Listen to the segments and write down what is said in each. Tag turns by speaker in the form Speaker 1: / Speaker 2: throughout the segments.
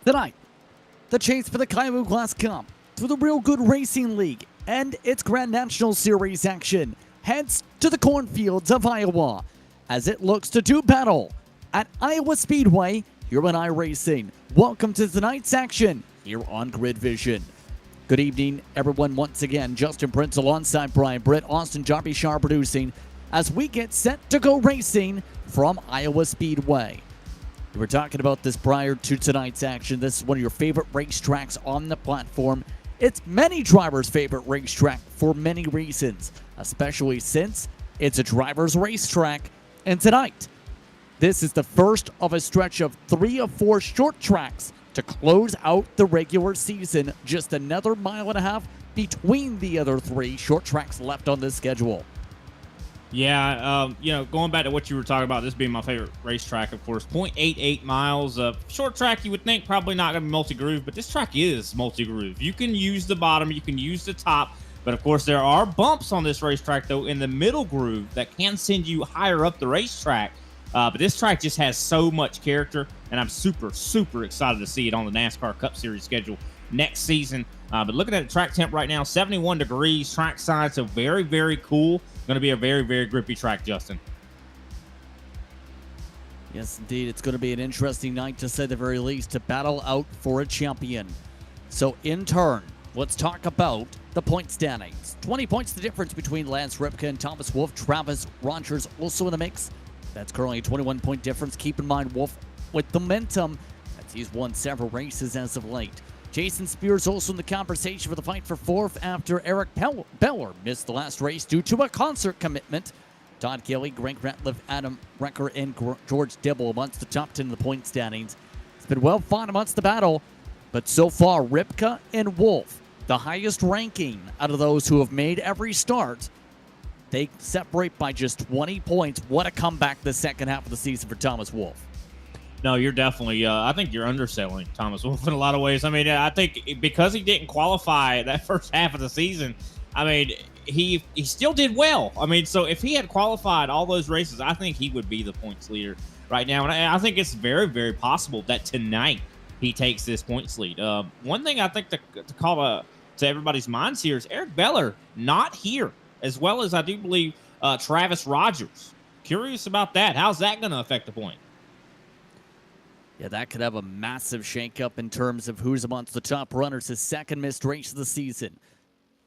Speaker 1: Tonight, the chase for the Kaiwu Class Cup through the Real Good Racing League and its Grand National Series action heads to the cornfields of Iowa as it looks to do battle at Iowa Speedway here on iRacing. Welcome to tonight's action here on Grid Vision. Good evening, everyone. Once again, Justin Prince alongside Brian Britt, Austin Darby Shar producing as we get set to go racing from Iowa Speedway. We were talking about this prior to tonight's action. This is one of your favorite racetracks on the platform. It's many drivers' favorite racetrack for many reasons, especially since it's a driver's racetrack. And tonight, this is the first of a stretch of 3 of 4 short tracks to close out the regular season. Just another mile and a half between the other 3 short tracks left on this schedule.
Speaker 2: Yeah, going back to what you were talking about, this being my favorite racetrack, of course, 0.88 miles. Short track, you would think probably not going to be multi-groove, but this track is multi-groove. You can use the bottom, you can use the top, but of course there are bumps on this racetrack, though, in the middle groove that can send you higher up the racetrack. But this track just has so much character, and I'm super, super excited to see it on the NASCAR Cup Series schedule next season. But looking at the track temp right now, 71 degrees, track side, so very, very cool. Going to be a very, very grippy track, Justin.
Speaker 1: Yes, indeed. It's going to be an interesting night, to say the very least, to battle out for a champion. So, in turn, let's talk about the point standings. 20 points the difference between Lance Ripka and Thomas Wolf. Travis Rogers also in the mix. That's currently a 21-point difference. Keep in mind, Wolf with momentum, as he's won several races as of late. Jason Spears also in the conversation for the fight for 4th after Eric Beller missed the last race due to a concert commitment. Todd Kelly, Greg Ratliff, Adam Recker, and George Dibble amongst the top 10 in the point standings. It's been well fought amongst the battle, but so far, Ripka and Wolf, the highest ranking out of those who have made every start, they separate by just 20 points. What a comeback the second half of the season for Thomas Wolf.
Speaker 2: No, you're definitely, I think you're underselling Thomas Wolf in a lot of ways. I mean, I think because he didn't qualify that first half of the season, I mean, he still did well. I mean, so if he had qualified all those races, I think he would be the points leader right now. And I think it's very, very possible that tonight he takes this points lead. One thing I think to call to everybody's minds here is Eric Beller not here, as well as I do believe Travis Rogers. Curious about that. How's that going to affect the point?
Speaker 1: Yeah, that could have a massive shakeup in terms of who's amongst the top runners. His second missed race of the season.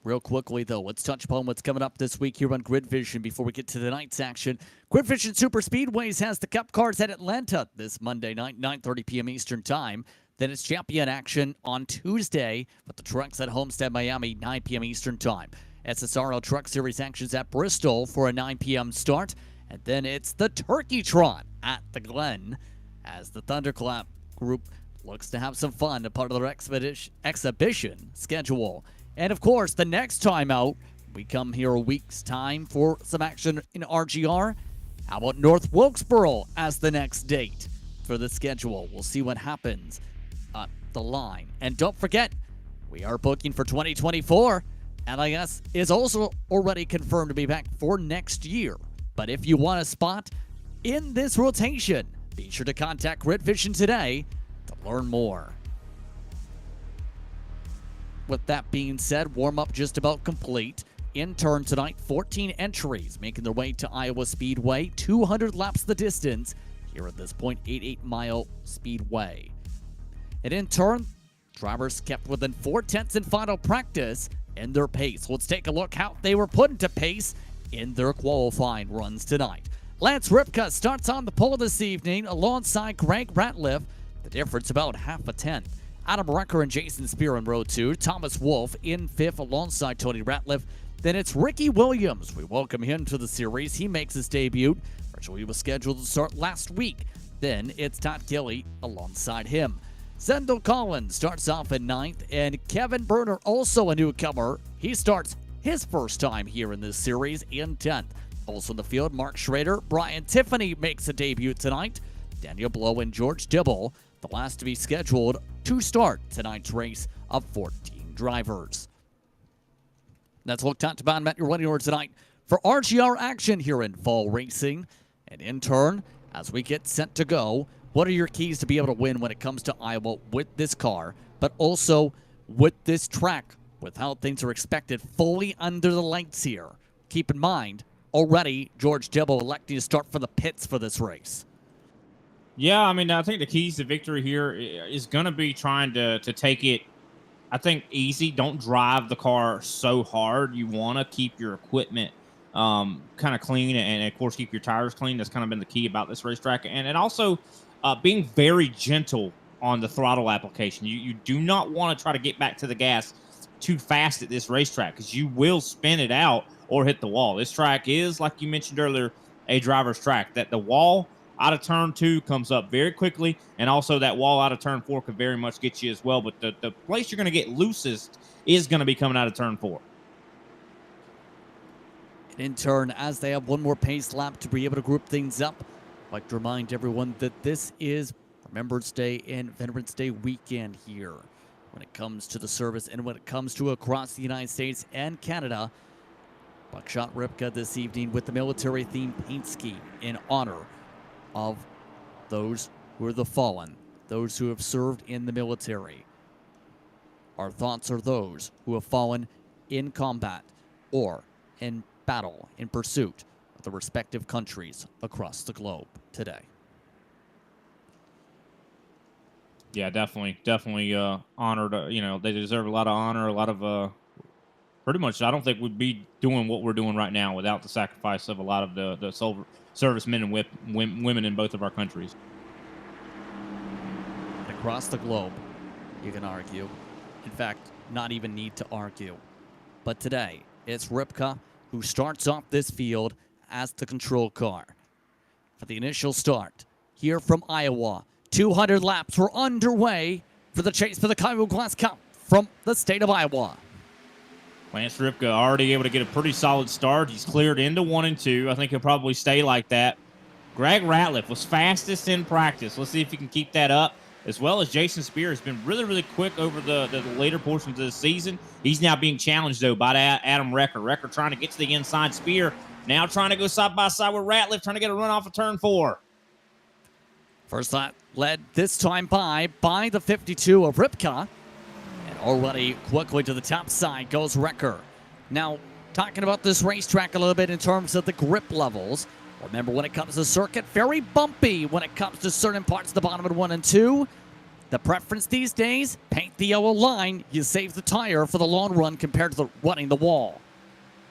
Speaker 1: Real quickly, though, let's touch upon what's coming up this week here on Grid Vision before we get to tonight's action. Grid Vision Super Speedways has the Cup Cars at Atlanta this Monday night, 9:30 p.m. Eastern Time. Then it's champion action on Tuesday with the trucks at Homestead, Miami, 9 p.m. Eastern Time. SSRL Truck Series actions at Bristol for a 9 p.m. start. And then it's the Turkey Trot at the Glen, as the Thunderclap group looks to have some fun, a part of their exhibition schedule. And of course, the next time out, we come here a week's time for some action in RGR. How about North Wilkesboro as the next date for the schedule? We'll see what happens up the line. And don't forget, we are booking for 2024. LIS is also already confirmed to be back for next year. But if you want a spot in this rotation, be sure to contact Grid Vision today to learn more. With that being said, warm-up just about complete. In turn tonight, 14 entries making their way to Iowa Speedway. 200 laps the distance here at this 0.88-mile speedway. And in turn, drivers kept within 4/10 in final practice in their pace. Let's take a look how they were put into pace in their qualifying runs tonight. Lance Ripka starts on the pole this evening alongside Greg Ratliff. The difference about half a tenth. Adam Recker and Jason Spear in row 2. Thomas Wolf in 5th alongside Tony Ratliff. Then it's Ricky Williams. We welcome him to the series. He makes his debut. Originally was scheduled to start last week. Then it's Todd Kelly alongside him. Zendel Collins starts off in 9th. And Kevin Berner, also a newcomer. He starts his first time here in this series in 10th. Also in the field, Mark Schrader. Brian Tiffany makes a debut tonight. Daniel Blow and George Dibble, the last to be scheduled to start tonight's race of 14 drivers. That's what talked about at your running order tonight for RGR action here in fall racing. And in turn, as we get set to go, what are your keys to be able to win when it comes to Iowa with this car, but also with this track, with how things are expected fully under the lights here? Keep in mind, already George Dibble electing to start for the pits for this race.
Speaker 2: Yeah, I mean, I think the keys to victory here is going to be trying to take it, I think, easy. Don't drive the car so hard. You want to keep your equipment kind of clean, and of course keep your tires clean. That's kind of been the key about this racetrack, and also being very gentle on the throttle application. You do not want to try to get back to the gas too fast at this racetrack, because you will spin it out or hit the wall. This track is, like you mentioned earlier, a driver's track. That the wall out of turn 2 comes up very quickly, and also that wall out of turn 4 could very much get you as well. But the place you're going to get loosest is going to be coming out of turn 4.
Speaker 1: In turn, as they have one more pace lap to be able to group things up, I'd like to remind everyone that this is Remembrance Day and Veterans Day weekend here. When it comes to the service and when it comes to across the United States and Canada, Buckshot Ripka this evening with the military-themed paint scheme in honor of those who are the fallen, those who have served in the military. Our thoughts are those who have fallen in combat or in battle in pursuit of the respective countries across the globe today.
Speaker 2: Yeah, definitely honored. They deserve a lot of honor, a lot of pretty much. I don't think we'd be doing what we're doing right now without the sacrifice of a lot of the servicemen and women in both of our countries.
Speaker 1: Across the globe, you can argue. In fact, not even need to argue. But today, it's Ripka who starts off this field as the control car. For the initial start, here from Iowa, 200 laps were underway for the chase for the Kaiwu Class Cup from the state of Iowa.
Speaker 2: Lance Ripka already able to get a pretty solid start. He's cleared into 1 and 2. I think he'll probably stay like that. Greg Ratliff was fastest in practice. Let's see if he can keep that up. As well as Jason Spear has been really, really quick over the later portions of the season. He's now being challenged, though, by Adam Recker. Recker trying to get to the inside. Spear now trying to go side by side with Ratliff, trying to get a run off of turn 4.
Speaker 1: First lap led this time by the 52 of Ripka. And already quickly to the top side goes Recker. Now, talking about this racetrack a little bit in terms of the grip levels. Remember, when it comes to circuit, very bumpy when it comes to certain parts of the bottom of 1 and 2. The preference these days, paint the yellow line. You save the tire for the long run compared to running the wall.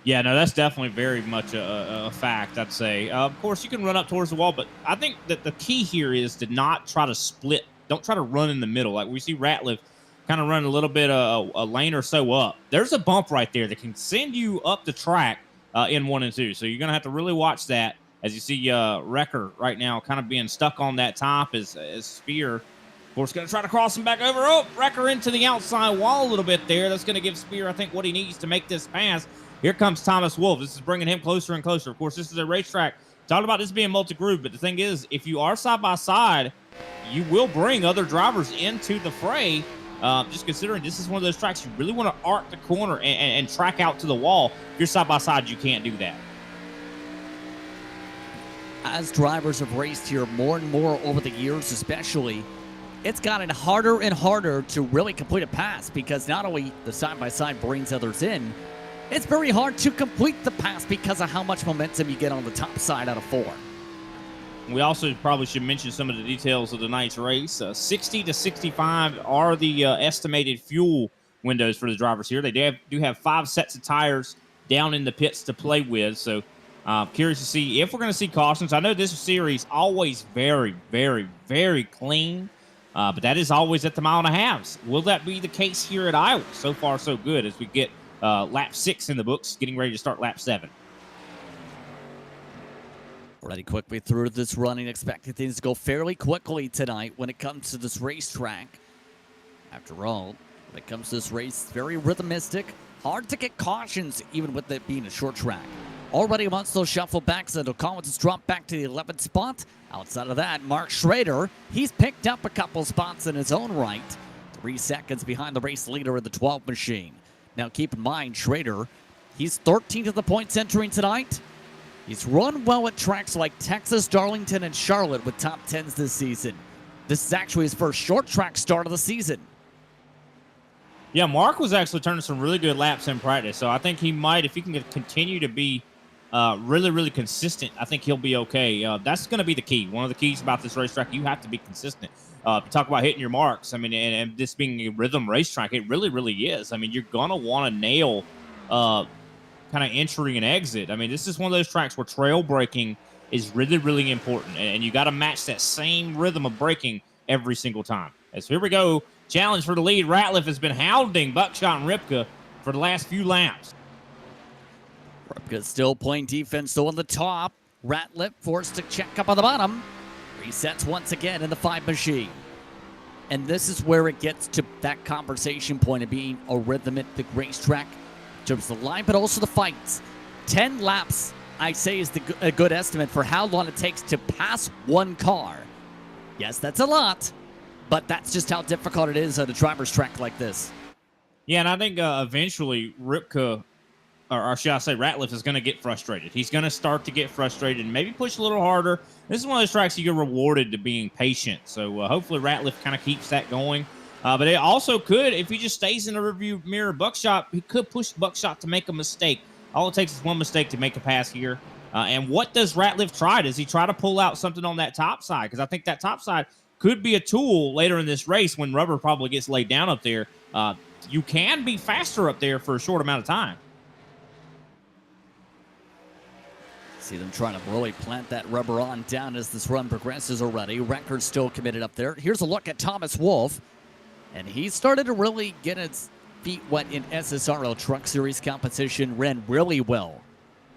Speaker 2: Yeah, no, that's definitely very much a fact, I'd say. Of course, you can run up towards the wall, but I think that the key here is to not try to split. Don't try to run in the middle. Like we see Ratliff kind of run a little bit a lane or so up. There's a bump right there that can send you up the track in 1 and 2. So you're going to have to really watch that. As you see Recker right now kind of being stuck on that top as Spear, of course, going to try to cross him back over. Oh, Recker into the outside wall a little bit there. That's going to give Spear, I think, what he needs to make this pass. Here comes Thomas Wolf. This is bringing him closer and closer. Of course, this is a racetrack. Talking about this being multi-groove, but the thing is, if you are side by side, you will bring other drivers into the fray. Just considering this is one of those tracks you really want to arc the corner and track out to the wall. If you're side by side, you can't do that.
Speaker 1: As drivers have raced here more and more over the years, especially, it's gotten harder and harder to really complete a pass because not only the side-by-side brings others in, it's very hard to complete the pass because of how much momentum you get on the top side out of 4.
Speaker 2: We also probably should mention some of the details of tonight's race. 60 to 65 are the estimated fuel windows for the drivers here. They do have 5 sets of tires down in the pits to play with, so curious to see if we're going to see cautions. I know this series always very, very, very clean, but that is always at the mile and a halves. Will that be the case here at Iowa? So far, so good as we get lap 6 in the books, getting ready to start lap 7.
Speaker 1: Already quickly through this running, expecting things to go fairly quickly tonight when it comes to this racetrack. After all, when it comes to this race, very rhythmistic. Hard to get cautions, even with it being a short track. Already once those shuffle back, so Collins has dropped back to the 11th spot. Outside of that, Mark Schrader, he's picked up a couple spots in his own right. 3 seconds behind the race leader in the 12 machine. Now keep in mind, Schrader, he's 13th at the points entering tonight. He's run well at tracks like Texas, Darlington, and Charlotte with top 10s this season. This is actually his first short track start of the season.
Speaker 2: Yeah, Mark was actually turning some really good laps in practice, so I think he might, if he can continue to be really, really consistent, I think he'll be okay. That's going to be the key. One of the keys about this racetrack, you have to be consistent. If you talk about hitting your marks, I mean, and this being a rhythm racetrack, it really, really is. I mean, you're going to want to nail kind of entry and exit. I mean, this is one of those tracks where trail braking is really, really important, and you got to match that same rhythm of braking every single time. As here we go. Challenge for the lead. Ratliff has been hounding Buckshot and Ripka for the last few laps.
Speaker 1: Ripka still playing defense, though, on the top. Ratliff forced to check up on the bottom. Resets once again in the 5 machine. And this is where it gets to that conversation point of being a rhythmic racetrack in terms of the line, but also the fights. 10 laps, I say, is a good estimate for how long it takes to pass one car. Yes, that's a lot. But that's just how difficult it is on a driver's track like this.
Speaker 2: Yeah, and I think eventually Ripka, or should I say Ratliff, is going to get frustrated. He's going to start to get frustrated and maybe push a little harder. This is one of those tracks you get rewarded to being patient. So hopefully Ratliff kind of keeps that going. But it also could, if he just stays in the rearview mirror, Buckshot, he could push Buckshot to make a mistake. All it takes is one mistake to make a pass here. And what does Ratliff try? Does he try to pull out something on that top side? Because I think that top side could be a tool later in this race when rubber probably gets laid down up there. You can be faster up there for a short amount of time.
Speaker 1: See them trying to really plant that rubber on down as this run progresses already. Wrecker's still committed up there. Here's a look at Thomas Wolf. And he started to really get his feet wet in SSRL Truck Series competition. Ran really well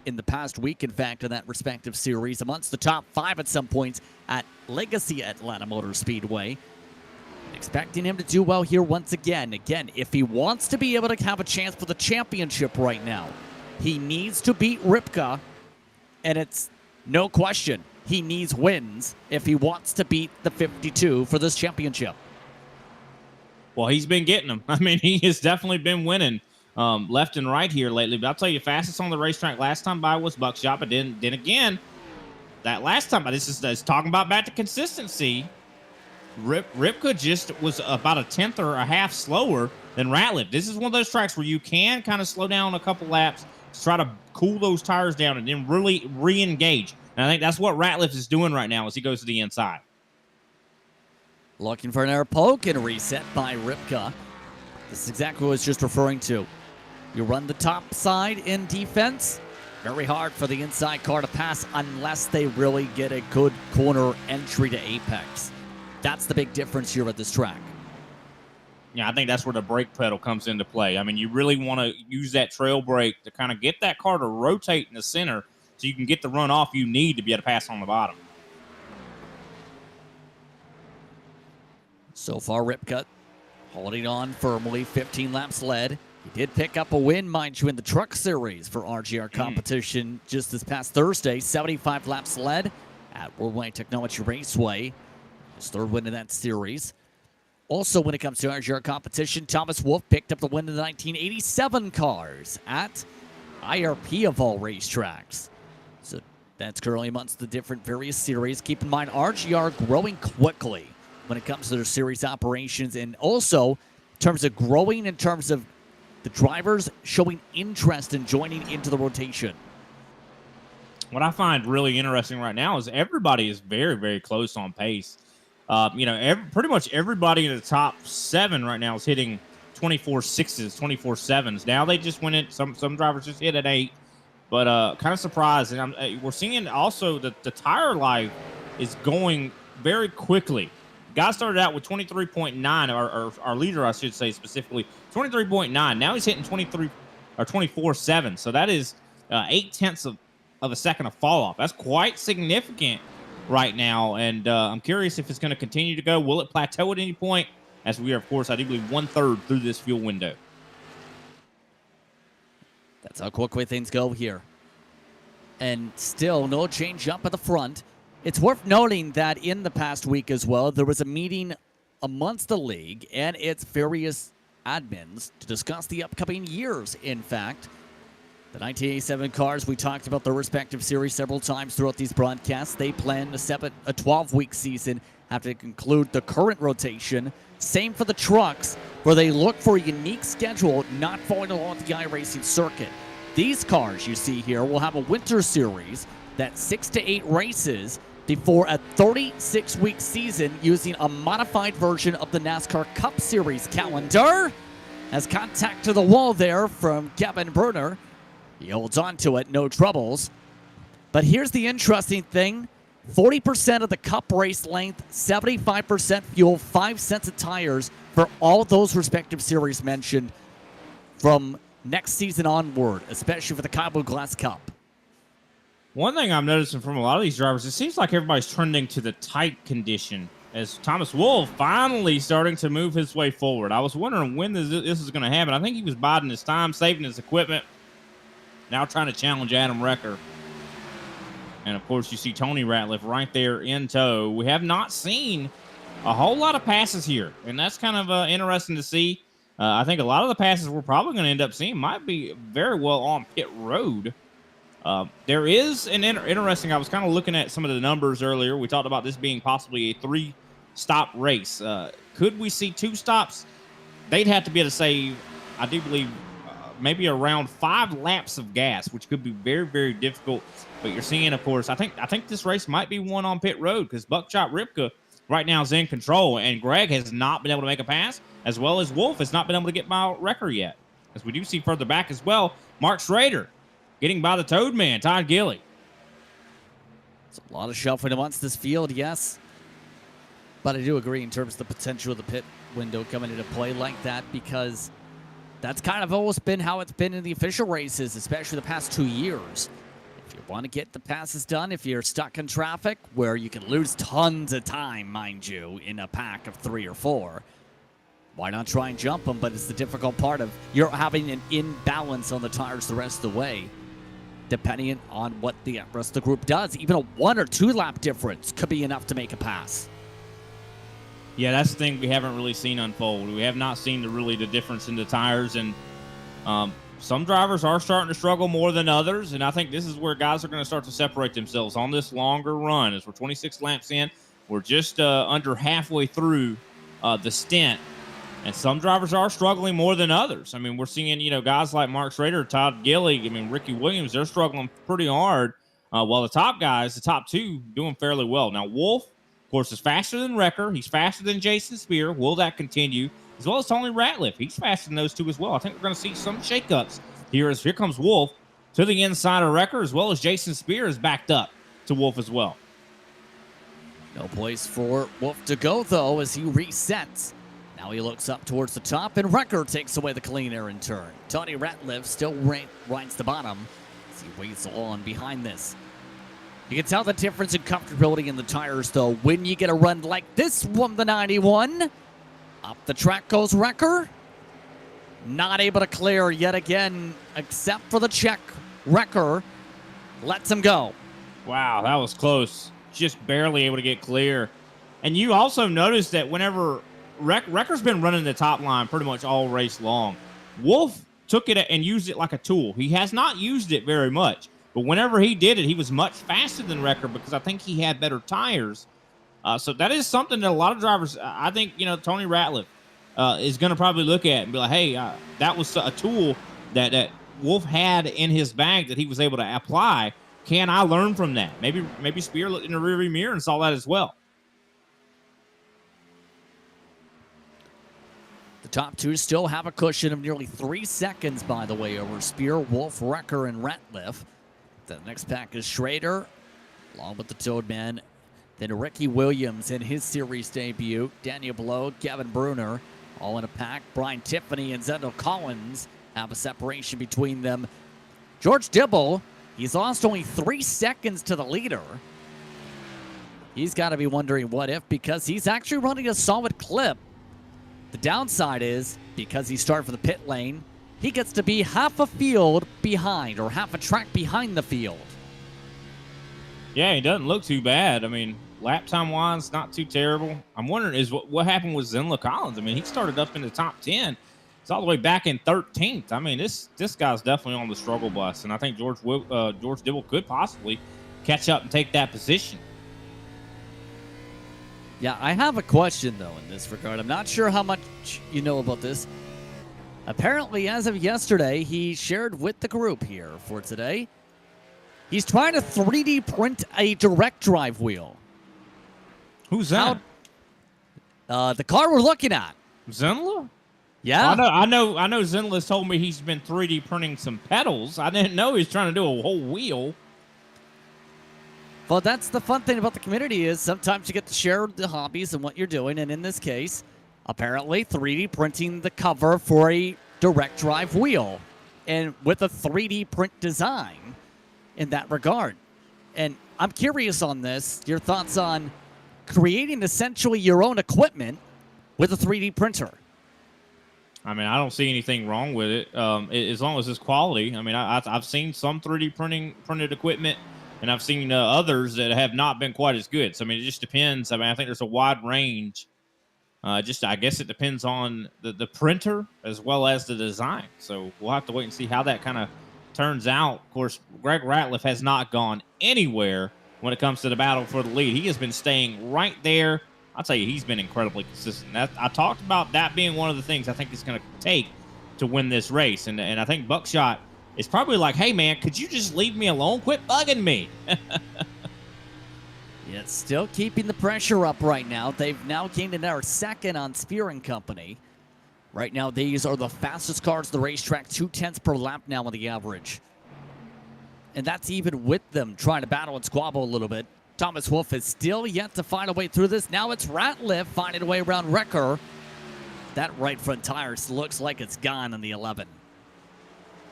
Speaker 1: in the past week, in fact, in that respective series, amongst the top 5 at some points at Legacy Atlanta Motor Speedway. Expecting him to do well here once again. Again, if he wants to be able to have a chance for the championship right now, he needs to beat Ripka, and it's no question he needs wins if he wants to beat the 52 for this championship.
Speaker 2: Well, he's been getting them. I mean, he has definitely been winning left and right here lately. But I'll tell you, fastest on the racetrack last time by was Buckshot. But then again, that last time, this is talking about back to consistency. Ripka just was about a tenth or a half slower than Ratliff. This is one of those tracks where you can kind of slow down a couple laps to try to cool those tires down and then really re-engage. And I think that's what Ratliff is doing right now as he goes to the inside.
Speaker 1: Looking for an air poke and reset by Ripka. This is exactly what I was just referring to. You run the top side in defense. Very hard for the inside car to pass unless they really get a good corner entry to apex. That's the big difference here at this track.
Speaker 2: Yeah, I think that's where the brake pedal comes into play. I mean, you really want to use that trail brake to kind of get that car to rotate in the center so you can get the runoff you need to be able to pass on the bottom.
Speaker 1: So far, Ripka holding on firmly, 15 laps led. He did pick up a win, mind you, in the Truck Series for RGR competition just this past Thursday. 75 laps led at Worldwide Technology Raceway. His third win in that series. Also, when it comes to RGR competition, Thomas Wolf picked up the win in the 1987 cars at IRP of all racetracks. So that's currently amongst the different various series. Keep in mind, RGR growing quickly when it comes to their series operations, and also in terms of growing in terms of the drivers showing interest in joining into the rotation.
Speaker 2: What I find really interesting right now is everybody is very, very close on pace. Pretty much everybody in the top 7 right now is hitting 24.6s, 24.7s. Now they just went in. Some drivers just hit at 8, but kind of surprised. And we're seeing also that the tire life is going very quickly. Guy started out with 23.9, our leader, I should say specifically, 23.9. Now he's hitting 23 or 24.7. So that is 0.8 of a second of fall off. That's quite significant right now, and I'm curious if it's going to continue to go. Will it plateau at any point? As we are, of course, I do believe 1/3 through this fuel window.
Speaker 1: That's how quickly things go here. And still no change up at the front. It's worth noting that in the past week as well, there was a meeting amongst the league and its various admins to discuss the upcoming years, in fact. The 1987 cars, we talked about their respective series several times throughout these broadcasts. They plan to set a 12-week season have to conclude the current rotation. Same for the trucks, where they look for a unique schedule not following along the iRacing circuit. These cars you see here will have a winter series that's 6 to 8 races before a 36-week season using a modified version of the NASCAR Cup Series calendar. Has contact to the wall there from Kevin Bruner. He holds on to it, no troubles. But here's the interesting thing. 40% of the Cup race length, 75% fuel, 5 cents of tires for all those respective series mentioned from next season onward, especially for the Cabo Glass Cup.
Speaker 2: One thing I'm noticing from a lot of these drivers, it seems like everybody's trending to the tight condition as Thomas Wolff finally starting to move his way forward. I was wondering when this is going to happen. I think he was biding his time, saving his equipment, now trying to challenge Adam Recker. And, of course, you see Tony Ratliff right there in tow. We have not seen a whole lot of passes here, and that's kind of interesting to see. I think a lot of the passes we're probably going to end up seeing might be very well on pit road. There is an interesting, I was kind of looking at some of the numbers earlier. We talked about this being possibly a 3-stop race. Could we see 2 stops? They'd have to be able to save, I do believe, maybe around 5 laps of gas, which could be very, very difficult. But you're seeing, of course, I think this race might be one on pit road because Buckshot Ripka right now is in control, and Greg has not been able to make a pass, as well as Wolff has not been able to get by Recker yet. As we do see further back as well, Mark Schrader getting by the Toad Man, Todd Gilly.
Speaker 1: It's a lot of shuffling amongst this field, yes. But I do agree in terms of the potential of the pit window coming into play like that, because that's kind of always been how it's been in the official races, especially the past 2 years. If you want to get the passes done, if you're stuck in traffic, where you can lose tons of time, mind you, in a pack of 3 or 4, why not try and jump them? But it's the difficult part of you're having an imbalance on the tires the rest of the way, depending on what the rest of the group does. Even a 1 or 2 lap difference could be enough to make a pass.
Speaker 2: Yeah, that's the thing we haven't really seen unfold. We have not seen the difference in the tires, and some drivers are starting to struggle more than others, and I think this is where guys are going to start to separate themselves on this longer run. As we're 26 laps in, we're just under halfway through the stint, and some drivers are struggling more than others. I mean, we're seeing, guys like Mark Schrader, Todd Gilly, Ricky Williams, they're struggling pretty hard, while the top guys, the top 2, doing fairly well. Now, Wolff, of course, is faster than Recker. He's faster than Jason Spear. Will that continue? As well as Tony Ratliff. He's faster than those 2 as well. I think we're going to see some shakeups here as here comes Wolff to the inside of Recker, as well as Jason Spear is backed up to Wolff as well.
Speaker 1: No place for Wolff to go, though, as he resets. Now he looks up towards the top, and Recker takes away the clean air in turn. Tony Ratliff still rides the bottom as he waits on behind this. You can tell the difference in comfortability in the tires, though, when you get a run like this one, the 91. Up the track goes Recker. Not able to clear yet again, except for the check. Recker lets him go.
Speaker 2: Wow, that was close. Just barely able to get clear. And you also notice that whenever Recker's been running the top line pretty much all race long, Wolff took it and used it like a tool. He has not used it very much, but whenever he did it, he was much faster than Recker because I think he had better tires. So that is something that a lot of drivers, I think, Tony Ratliff is going to probably look at and be like, hey, that was a tool that Wolff had in his bag that he was able to apply. Can I learn from that? Maybe Spear looked in the rearview mirror and saw that as well.
Speaker 1: The top 2 still have a cushion of nearly 3 seconds, by the way, over Spear, Wolff, Recker, and Ratliff. The next pack is Schrader, along with the Toadman. Then Ricky Williams in his series debut. Daniel Blow, Kevin Bruner, all in a pack. Brian Tiffany and Zendel Collins have a separation between them. George Dibble, he's lost only 3 seconds to the leader. He's got to be wondering what if, because he's actually running a solid clip. The downside is, because he started for the pit lane, he gets to be half a field behind, or half a track behind the field.
Speaker 2: Yeah, he doesn't look too bad. I mean, lap time wise, not too terrible. I'm wondering is what happened with Zendel Collins. I mean, he started up in the top 10. It's all the way back in 13th. I mean, this guy's definitely on the struggle bus, and I think George Dibble could possibly catch up and take that position.
Speaker 1: Yeah, I have a question, though, in this regard. I'm not sure how much you know about this. Apparently, as of yesterday, he shared with the group here for today, he's trying to 3D print a direct drive wheel.
Speaker 2: Who's that?
Speaker 1: The car we're looking at.
Speaker 2: Zenla?
Speaker 1: Yeah.
Speaker 2: I know Zenla's told me he's been 3D printing some pedals. I didn't know he was trying to do a whole wheel.
Speaker 1: Well, that's the fun thing about the community is sometimes you get to share the hobbies and what you're doing. And in this case, apparently 3D printing the cover for a direct drive wheel and with a 3D print design in that regard. And I'm curious on this, your thoughts on creating essentially your own equipment with a 3D printer.
Speaker 2: I mean, I don't see anything wrong with it, as long as it's quality. I mean, I've seen some 3D printed equipment, and I've seen others that have not been quite as good. So, I mean, it just depends. I mean, I think there's a wide range. I guess it depends on the printer as well as the design. So we'll have to wait and see how that kind of turns out. Of course, Greg Ratliff has not gone anywhere when it comes to the battle for the lead. He has been staying right there. I'll tell you, he's been incredibly consistent. I talked about that being one of the things I think it's going to take to win this race. And I think Buckshot is probably like, hey, man, could you just leave me alone? Quit bugging me.
Speaker 1: Yeah, still keeping the pressure up right now. They've now gained another second on Spear and Company. Right now, these are the fastest cars on the racetrack, 2/10 per lap now on the average. And that's even with them trying to battle and squabble a little bit. Thomas Wolfe is still yet to find a way through this. Now it's Ratliff finding a way around Wrecker. That right front tire looks like it's gone on the 11.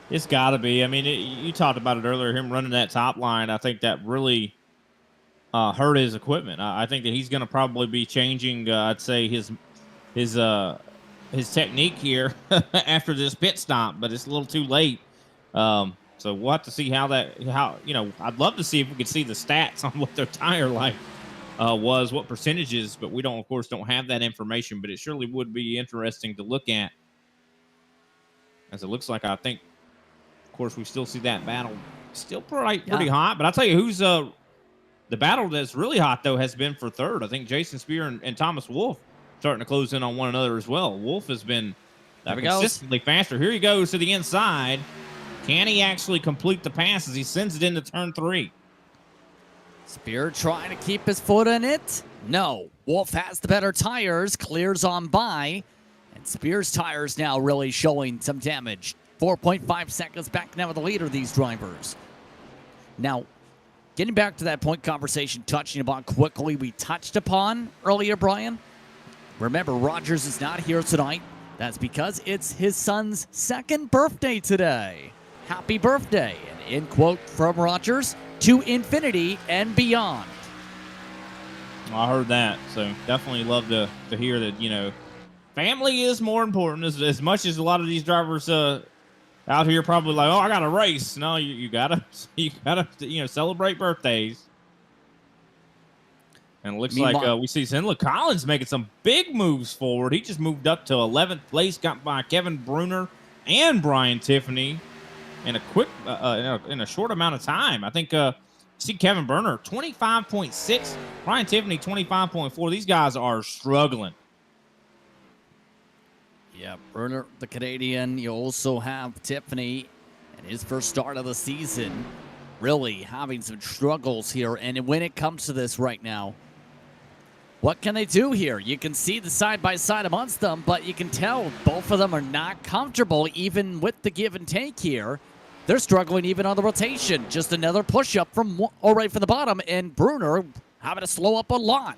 Speaker 2: It's got to be. I mean, you talked about it earlier, him running that top line. I think that really hurt his equipment. I think that he's going to probably be changing, I'd say, his technique here after this pit stop, but it's a little too late. So we'll have to see I'd love to see if we could see the stats on what their tire life was, what percentages, but we of course don't have that information, but it surely would be interesting to look at. As it looks like, I think, of course, we still see that battle still pretty hot, but I'll tell you who's the battle that's really hot, though, has been for third. I think Jason Spear and Thomas Wolfe starting to close in on one another as well. Wolfe has been consistently faster. Here he goes to the inside. Can he actually complete the pass as he sends it into turn 3?
Speaker 1: Spear trying to keep his foot in it. No. Wolfe has the better tires, clears on by. And Spear's tires now really showing some damage. 4.5 seconds back now with the leader, these drivers. Now, getting back to that point conversation, touching upon quickly, we touched upon earlier, Brian. Remember, Rogers is not here tonight. That's because it's his son's second birthday today. Happy birthday. And in quote from Rogers, to infinity and beyond.
Speaker 2: I heard that. So definitely love to hear that, family is more important as much as a lot of these drivers out here probably like, oh, I got to race. No, you gotta celebrate birthdays. And it looks like we see Zenla Collins making some big moves forward. He just moved up to 11th place, got by Kevin Bruner and Brian Tiffany in a short amount of time. I think see Kevin Bruner 25.6, Brian Tiffany 25.4. These guys are struggling.
Speaker 1: Yeah, Bruner, the Canadian. You also have Tiffany in his first start of the season, really having some struggles here. And when it comes to this right now, what can they do here? You can see the side-by-side amongst them, but you can tell both of them are not comfortable even with the give and take here. They're struggling even on the rotation. Just another push-up from the bottom, and Bruner having to slow up a lot.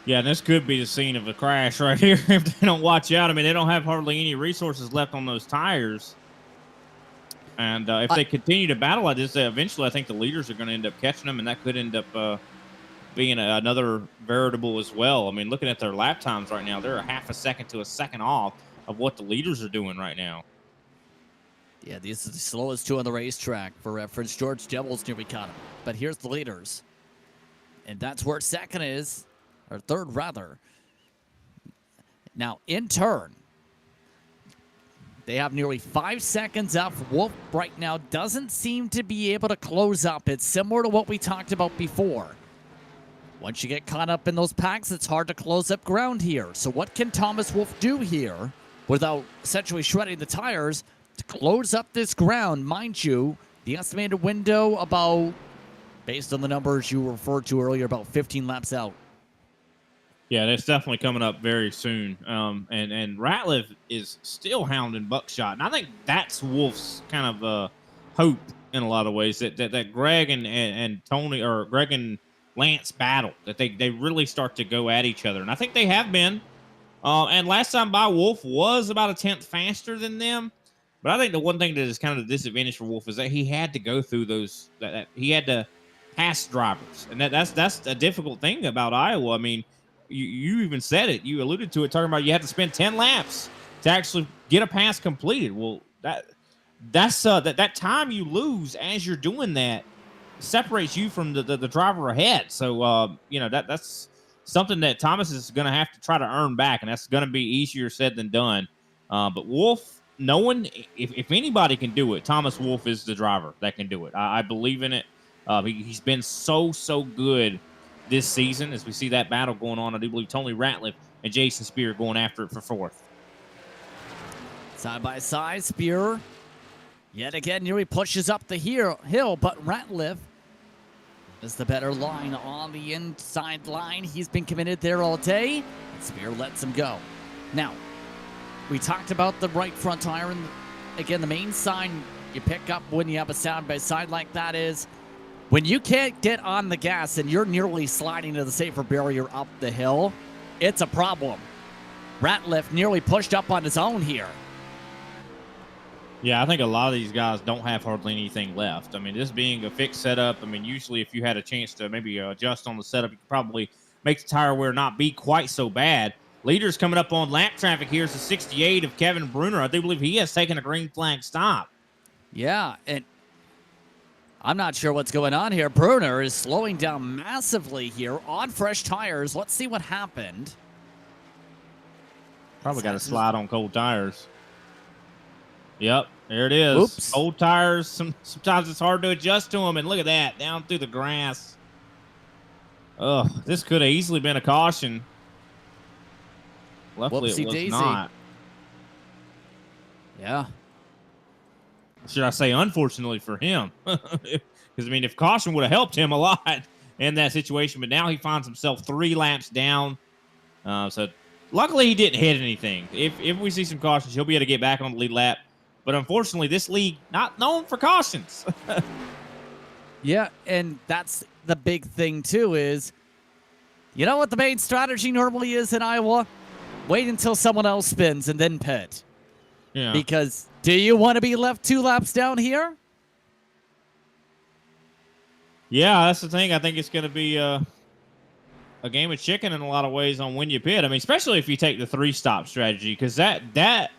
Speaker 2: Yeah, and this could be the scene of a crash right here if they don't watch out. I mean, they don't have hardly any resources left on those tires. And if they continue to battle like this, eventually I think the leaders are going to end up catching them, and that could end up being another variable as well. I mean, looking at their lap times right now, they're a half a second to a second off of what the leaders are doing right now.
Speaker 1: Yeah, these are the slowest two on the racetrack. For reference, George Devils nearly caught him. But here's the leaders. And that's where second is, or third rather. Now, in turn, they have nearly 5 seconds up. Wolfe right now doesn't seem to be able to close up. It's similar to what we talked about before. Once you get caught up in those packs, it's hard to close up ground here. So what can Thomas Wolfe do here without essentially shredding the tires to close up this ground? Mind you, the estimated window about, based on the numbers you referred to earlier, about 15 laps out.
Speaker 2: Yeah, that's definitely coming up very soon. And Ratliff is still hounding Buckshot, and I think that's Wolf's kind of hope in a lot of ways that Greg and Tony, or Greg and Lance battle, that they really start to go at each other, and I think they have been. And last time by, Wolf was about a tenth faster than them, but I think the one thing that is kind of the disadvantage for Wolf is that he had to go through those. That he had to pass drivers, and that's a difficult thing about Iowa. I mean, you even said it. You alluded to it, talking about you have to spend 10 laps to actually get a pass completed. Well, that's that time you lose as you're doing that separates you from the driver ahead. So that's something that Thomas is going to have to try to earn back, and that's going to be easier said than done. But Wolf, knowing if anybody can do it, Thomas Wolfe is the driver that can do it. I believe in it. He's been so good this season, as we see that battle going on. I do believe Tony Ratliff and Jason Spear going after it for fourth.
Speaker 1: Side by side, Spear yet again nearly pushes up the hill, but Ratliff is the better line on the inside line. He's been committed there all day. Spear lets him go. Now, we talked about the right front tire, and again, the main sign you pick up when you have a side by side like that is when you can't get on the gas and you're nearly sliding to the safer barrier up the hill, it's a problem. Ratliff nearly pushed up on his own here.
Speaker 2: Yeah, I think a lot of these guys don't have hardly anything left. I mean, this being a fixed setup, I mean, usually if you had a chance to maybe adjust on the setup, you could probably make the tire wear not be quite so bad. Leaders coming up on lap traffic here is the 68 of Kevin Bruner. I do believe he has taken a green flag stop.
Speaker 1: Yeah, and I'm not sure what's going on here. Bruner is slowing down massively here on fresh tires. Let's see what happened.
Speaker 2: Probably got to slide on cold tires. Yep, there it is.
Speaker 1: Oops.
Speaker 2: Old tires, sometimes it's hard to adjust to them, and look at that, down through the grass. Ugh, this could have easily been a caution. Luckily, it was not.
Speaker 1: Yeah.
Speaker 2: Should I say, unfortunately for him? Because, I mean, if caution would have helped him a lot in that situation, but now he finds himself 3 laps down. So, luckily, he didn't hit anything. If we see some cautions, he'll be able to get back on the lead lap. But unfortunately, this league not known for cautions.
Speaker 1: Yeah, and that's the big thing, too, is you know what the main strategy normally is in Iowa? Wait until someone else spins and then pit.
Speaker 2: Yeah.
Speaker 1: Because do you want to be left 2 laps down here?
Speaker 2: Yeah, that's the thing. I think it's going to be a game of chicken in a lot of ways on when you pit. I mean, especially if you take the 3-stop strategy, because that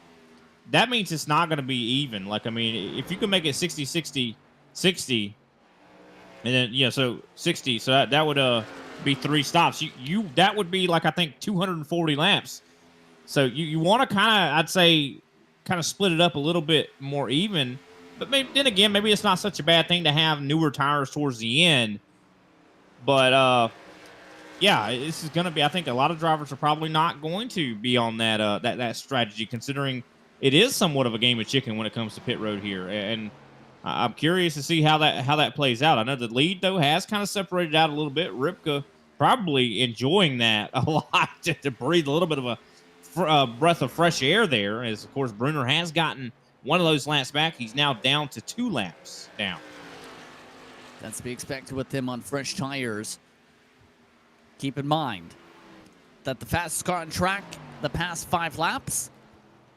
Speaker 2: means it's not going to be even. Like, I mean, if you can make it 60, 60, 60, and then, so 60, so that would be 3 stops. That would be, like, I think 240 laps. So you want to kind of, I'd say, kind of split it up a little bit more even. But maybe it's not such a bad thing to have newer tires towards the end. But, yeah, this is going to be, I think a lot of drivers are probably not going to be on that strategy, considering it is somewhat of a game of chicken when it comes to pit road here. And I'm curious to see how that plays out. I know the lead, though, has kind of separated out a little bit. Ripka probably enjoying that a lot to breathe a little bit of a breath of fresh air there, as, of course, Bruner has gotten one of those laps back. He's now down to 2 laps down.
Speaker 1: That's to be expected with him on fresh tires. Keep in mind that the fastest car on track the past 5 laps.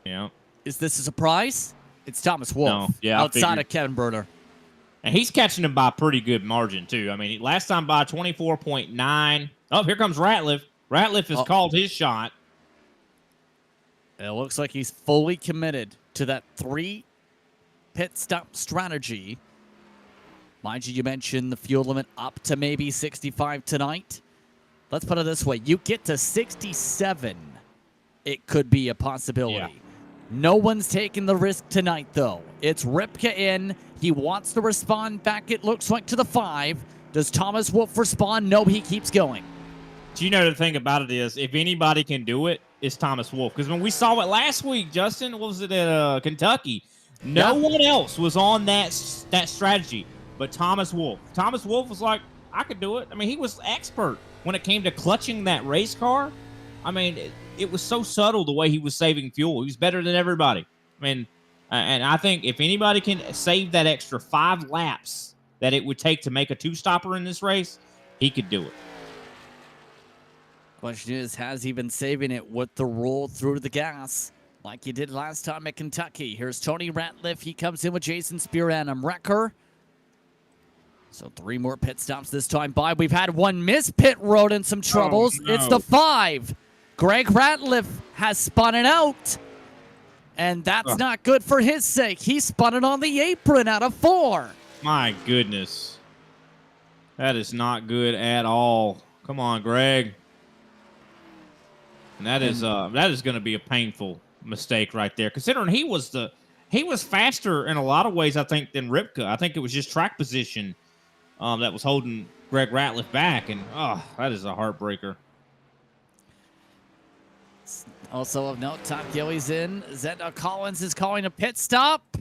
Speaker 2: Yeah.
Speaker 1: Is this a surprise? It's Thomas Wolfe.
Speaker 2: No, yeah,
Speaker 1: outside of Kevin Bruner.
Speaker 2: And he's catching him by a pretty good margin, too. I mean, last time by 24.9. Oh, here comes Ratliff. Ratliff has called his shot.
Speaker 1: It looks like he's fully committed to that 3 pit stop strategy. Mind you, you mentioned the fuel limit up to maybe 65 tonight. Let's put it this way. You get to 67, it could be a possibility.
Speaker 2: Yeah.
Speaker 1: No one's taking the risk tonight, though. It's Ripka in. He wants to respond back, it looks like, to the 5. Does Thomas Wolfe respond? No, he keeps going.
Speaker 2: But you know, the thing about it is, if anybody can do it, it's Thomas Wolfe. Because when we saw it last week, Justin, what was it at Kentucky? No one else was on that strategy but Thomas Wolfe. Thomas Wolfe was like, I could do it. I mean, he was expert when it came to clutching that race car. I mean, it was so subtle the way he was saving fuel. He was better than everybody. I mean, and I think if anybody can save that extra 5 laps that it would take to make a 2-stopper in this race, he could do it.
Speaker 1: Question is, has he been saving it with the roll through the gas like he did last time at Kentucky? Here's Tony Ratliff. He comes in with Jason Spearanum Wrecker. So 3 more pit stops this time by. We've had one miss pit road and some troubles.
Speaker 2: Oh, no.
Speaker 1: It's the 5. Greg Ratliff has spun it out. And that's not good for his sake. He spun it on the apron out of 4.
Speaker 2: My goodness. That is not good at all. Come on, Greg. And that is going to be a painful mistake right there, considering he was faster in a lot of ways, I think, than Ripka. I think it was just track position that was holding Greg Ratliff back, and that is a heartbreaker.
Speaker 1: Also of note, Todd Gillies in. Zenda Collins is calling a pit stop.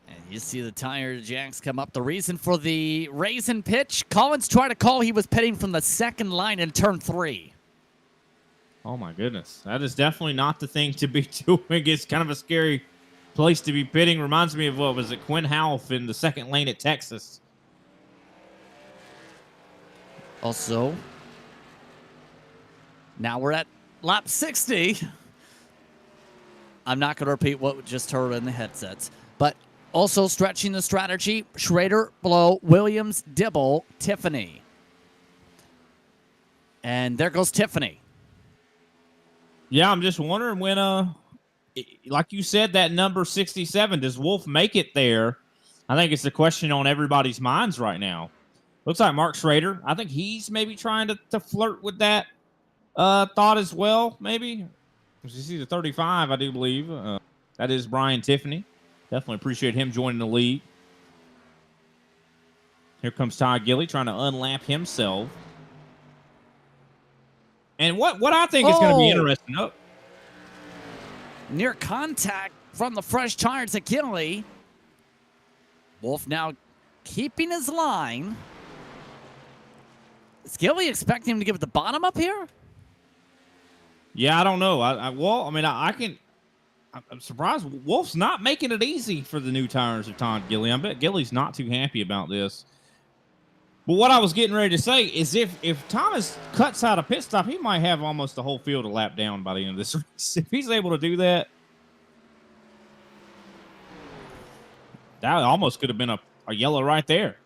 Speaker 1: And you see the tire jacks come up. The reason for the raisin pitch, Collins tried to call. He was pitting from the second line in turn 3.
Speaker 2: Oh, my goodness. That is definitely not the thing to be doing. It's kind of a scary place to be pitting. Reminds me of, what was it, Quinn Half in the second lane at Texas.
Speaker 1: Also, now we're at lap 60. I'm not going to repeat what we just heard in the headsets. But also stretching the strategy, Schrader, Blow, Williams, Dibble, Tiffany. And there goes Tiffany.
Speaker 2: Yeah, I'm just wondering when, like you said, that number 67, does Wolfe make it there? I think it's a question on everybody's minds right now. Looks like Mark Schrader, I think he's maybe trying to flirt with that thought as well, maybe. You see the 35, I do believe. That is Brian Tiffany. Definitely appreciate him joining the league. Here comes Todd Gilly trying to unlap himself. And what I think is going to be interesting.
Speaker 1: Near contact from the fresh tires at Gilly. Wolfe now keeping his line. Is Gilly expecting him to give it the bottom up here?
Speaker 2: Yeah, I don't know. I'm surprised Wolfe's not making it easy for the new tires of Todd Gilly. I bet Gilly's not too happy about this. But what I was getting ready to say is if Thomas cuts out a pit stop, he might have almost the whole field a lap down by the end of this race. If he's able to do that, that almost could have been a yellow right there.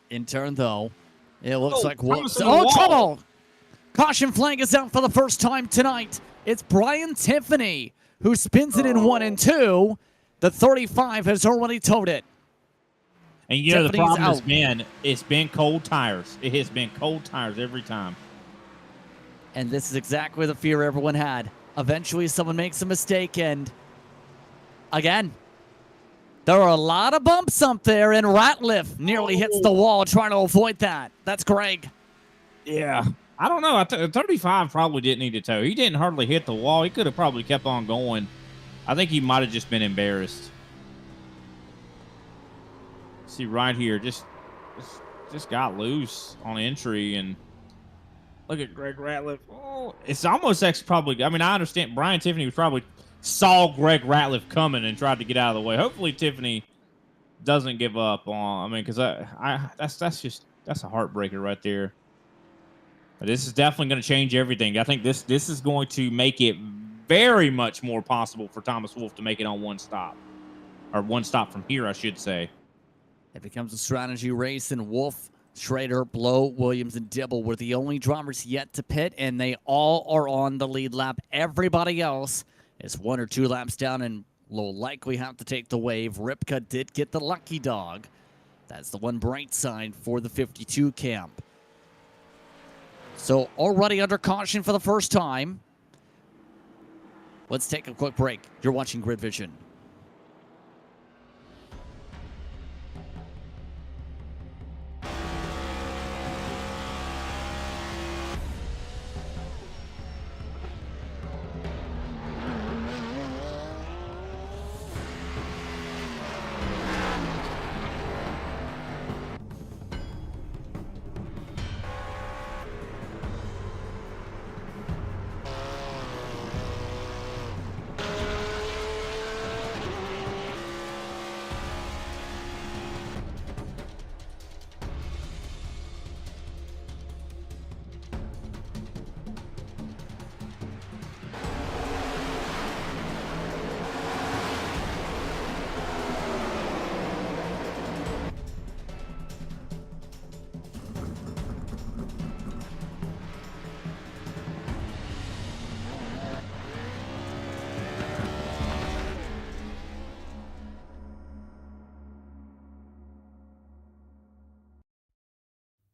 Speaker 1: In turn, though, it looks like Wolfe.
Speaker 2: Trouble!
Speaker 1: Caution flag is out for the first time tonight. It's Brian Tiffany who spins it in 1 and 2. The 35 has already towed it.
Speaker 2: And you know the problem has been, it's been cold tires. It has been cold tires every time.
Speaker 1: And this is exactly the fear everyone had. Eventually someone makes a mistake, and again, there are a lot of bumps up there, and Ratliff nearly hits the wall trying to avoid that. That's Greg.
Speaker 2: Yeah. I don't know. 35 probably didn't need to tow. He didn't hardly hit the wall. He could have probably kept on going. I think he might have just been embarrassed. See right here, just got loose on entry, and look at Greg Ratliff. Oh, it's almost actually probably. I mean, I understand Brian Tiffany was probably saw Greg Ratliff coming and tried to get out of the way. Hopefully, Tiffany doesn't give up on. I mean, because that's a heartbreaker right there. But this is definitely going to change everything. I think this is going to make it very much more possible for Thomas Wolfe to make it on one stop, or one stop from here, I should say.
Speaker 1: It becomes a strategy race, and Wolfe, Schrader, Blow, Williams, and Dibble were the only drivers yet to pit, and they all are on the lead lap. Everybody else is 1 or 2 laps down and will likely have to take the wave. Ripka did get the lucky dog. That's the one bright side for the 52 camp. So already under caution for the first time. Let's take a quick break. You're watching Grid Vision.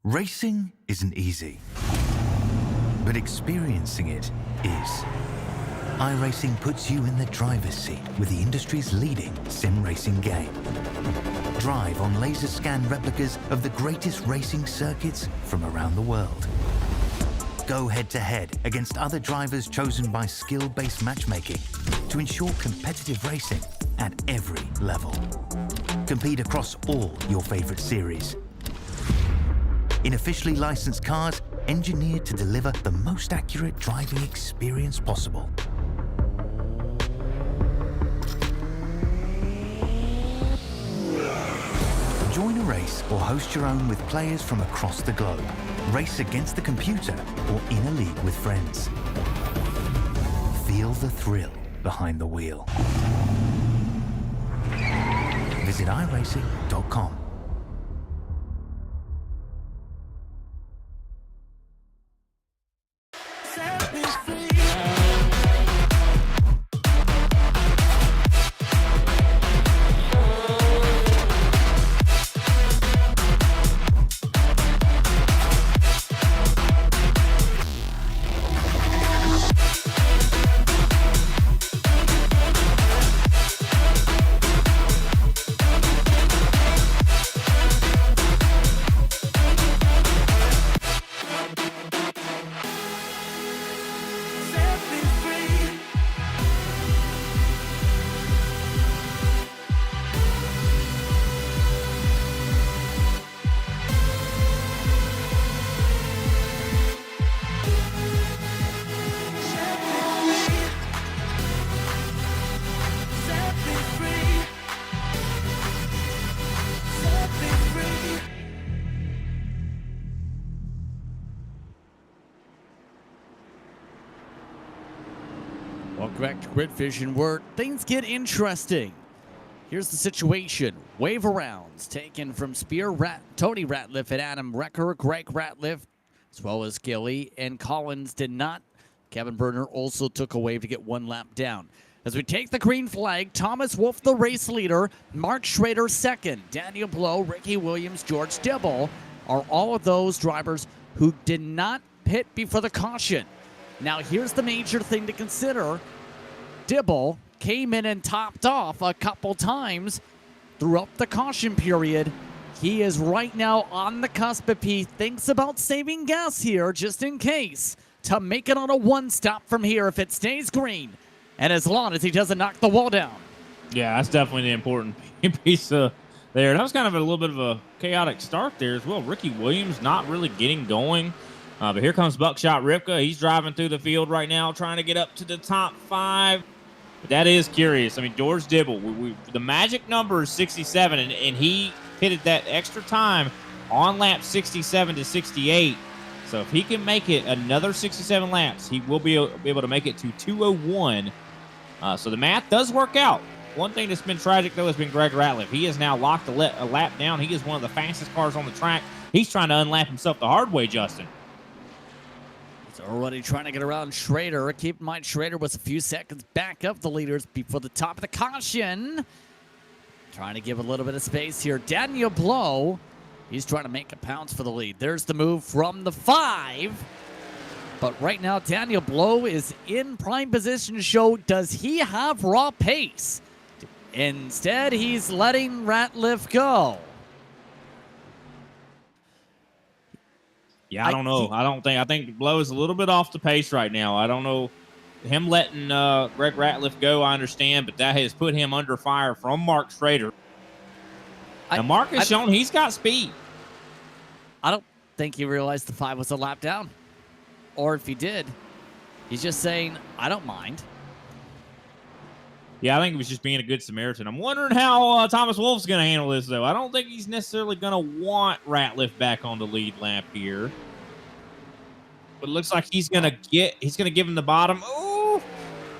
Speaker 3: Racing isn't easy, but experiencing it is. iRacing puts you in the driver's seat with the industry's leading sim racing game. Drive on laser scan replicas of the greatest racing circuits from around the world. Go head-to-head against other drivers chosen by skill-based matchmaking to ensure competitive racing at every level. Compete across all your favorite series. In officially licensed cars, engineered to deliver the most accurate driving experience possible. Join a race or host your own with players from across the globe. Race against the computer or in a league with friends. Feel the thrill behind the wheel. Visit iRacing.com.
Speaker 1: Welcome back to Grid Vision, where things get interesting. Here's the situation. Wave arounds taken from Tony Ratliff and Adam Recker, Greg Ratliff, as well as Gilly and Collins did not. Kevin Berner also took a wave to get one lap down. As we take the green flag, Thomas Wolfe, the race leader, Mark Schrader second, Daniel Blow, Ricky Williams, George Dibble are all of those drivers who did not pit before the caution. Now, here's the major thing to consider. Dibble came in and topped off a couple times throughout the caution period. He is right now on the cusp if he thinks about saving gas here, just in case, to make it on a one-stop from here if it stays green, and as long as he doesn't knock the wall down.
Speaker 2: Yeah, that's definitely the important piece there. That was kind of a little bit of a chaotic start there as well. Ricky Williams not really getting going. But here comes Buckshot Ripka. He's driving through the field right now, trying to get up to the top 5. But that is curious. I mean, George Dibble, the magic number is 67, and he pitted that extra time on lap 67 to 68. So if he can make it another 67 laps, he will be able to make it to 201. So the math does work out. One thing that's been tragic, though, has been Greg Ratliff. He has now locked a lap down. He is one of the fastest cars on the track. He's trying to unlap himself the hard way, Justin.
Speaker 1: He's already trying to get around Schrader. Keep in mind, Schrader was a few seconds back of the leaders before the top of the caution. Trying to give a little bit of space here. Daniel Blow, he's trying to make a pounce for the lead. There's the move from the 5. But right now, Daniel Blow is in prime position to show, does he have raw pace? Instead, he's letting Ratliff go.
Speaker 2: Yeah, I don't know. I think Blow is a little bit off the pace right now. I don't know. Him letting Greg Ratliff go, I understand, but that has put him under fire from Mark Schrader. Now, Mark has shown he's got speed.
Speaker 1: I don't think he realized the 5 was a lap down. Or if he did, he's just saying, I don't mind.
Speaker 2: Yeah, I think he was just being a good Samaritan. I'm wondering how Thomas Wolfe's going to handle this, though. I don't think he's necessarily going to want Ratliff back on the lead lap here. But it looks like he's going to give him the bottom. Ooh,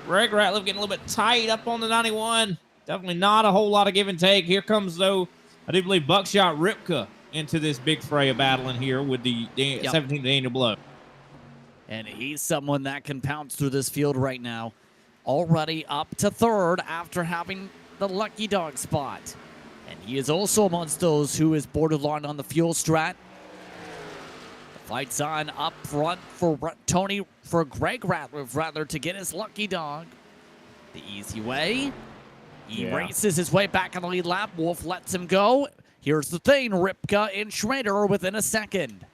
Speaker 2: Greg Ratliff getting a little bit tight up on the 91. Definitely not a whole lot of give and take. Here comes, though, I do believe Buckshot Ripka into this big fray of battling here with the 17th Daniel Blow.
Speaker 1: And he's someone that can pounce through this field right now. Already up to 3rd after having the lucky dog spot. And he is also amongst those who is borderline on the fuel strat. Fights on up front for Greg Ratliff, rather, to get his lucky dog. The easy way. He races his way back on the lead lap. Wolf lets him go. Here's the thing, Ripka and Schrader are within a second.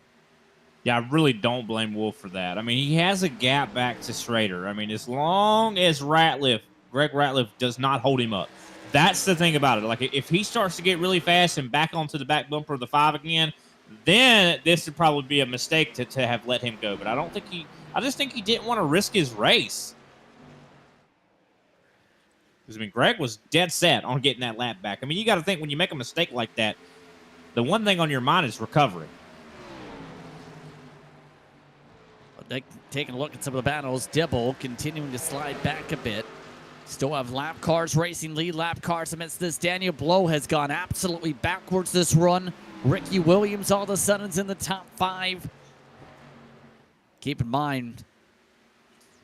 Speaker 2: Yeah, I really don't blame Wolf for that. I mean, he has a gap back to Schrader. I mean, as long as Greg Ratliff does not hold him up. That's the thing about it. Like, if he starts to get really fast and back onto the back bumper of the 5 again, then this would probably be a mistake to have let him go. But I just think he didn't want to risk his race. Because, I mean, Greg was dead set on getting that lap back. I mean, you got to think when you make a mistake like that, the one thing on your mind is recovery.
Speaker 1: Taking a look at some of the battles, Dibble continuing to slide back a bit. Still have lap cars racing, lead lap cars amidst this. Daniel Blow has gone absolutely backwards this run. Ricky Williams all of a sudden is in the top 5. Keep in mind,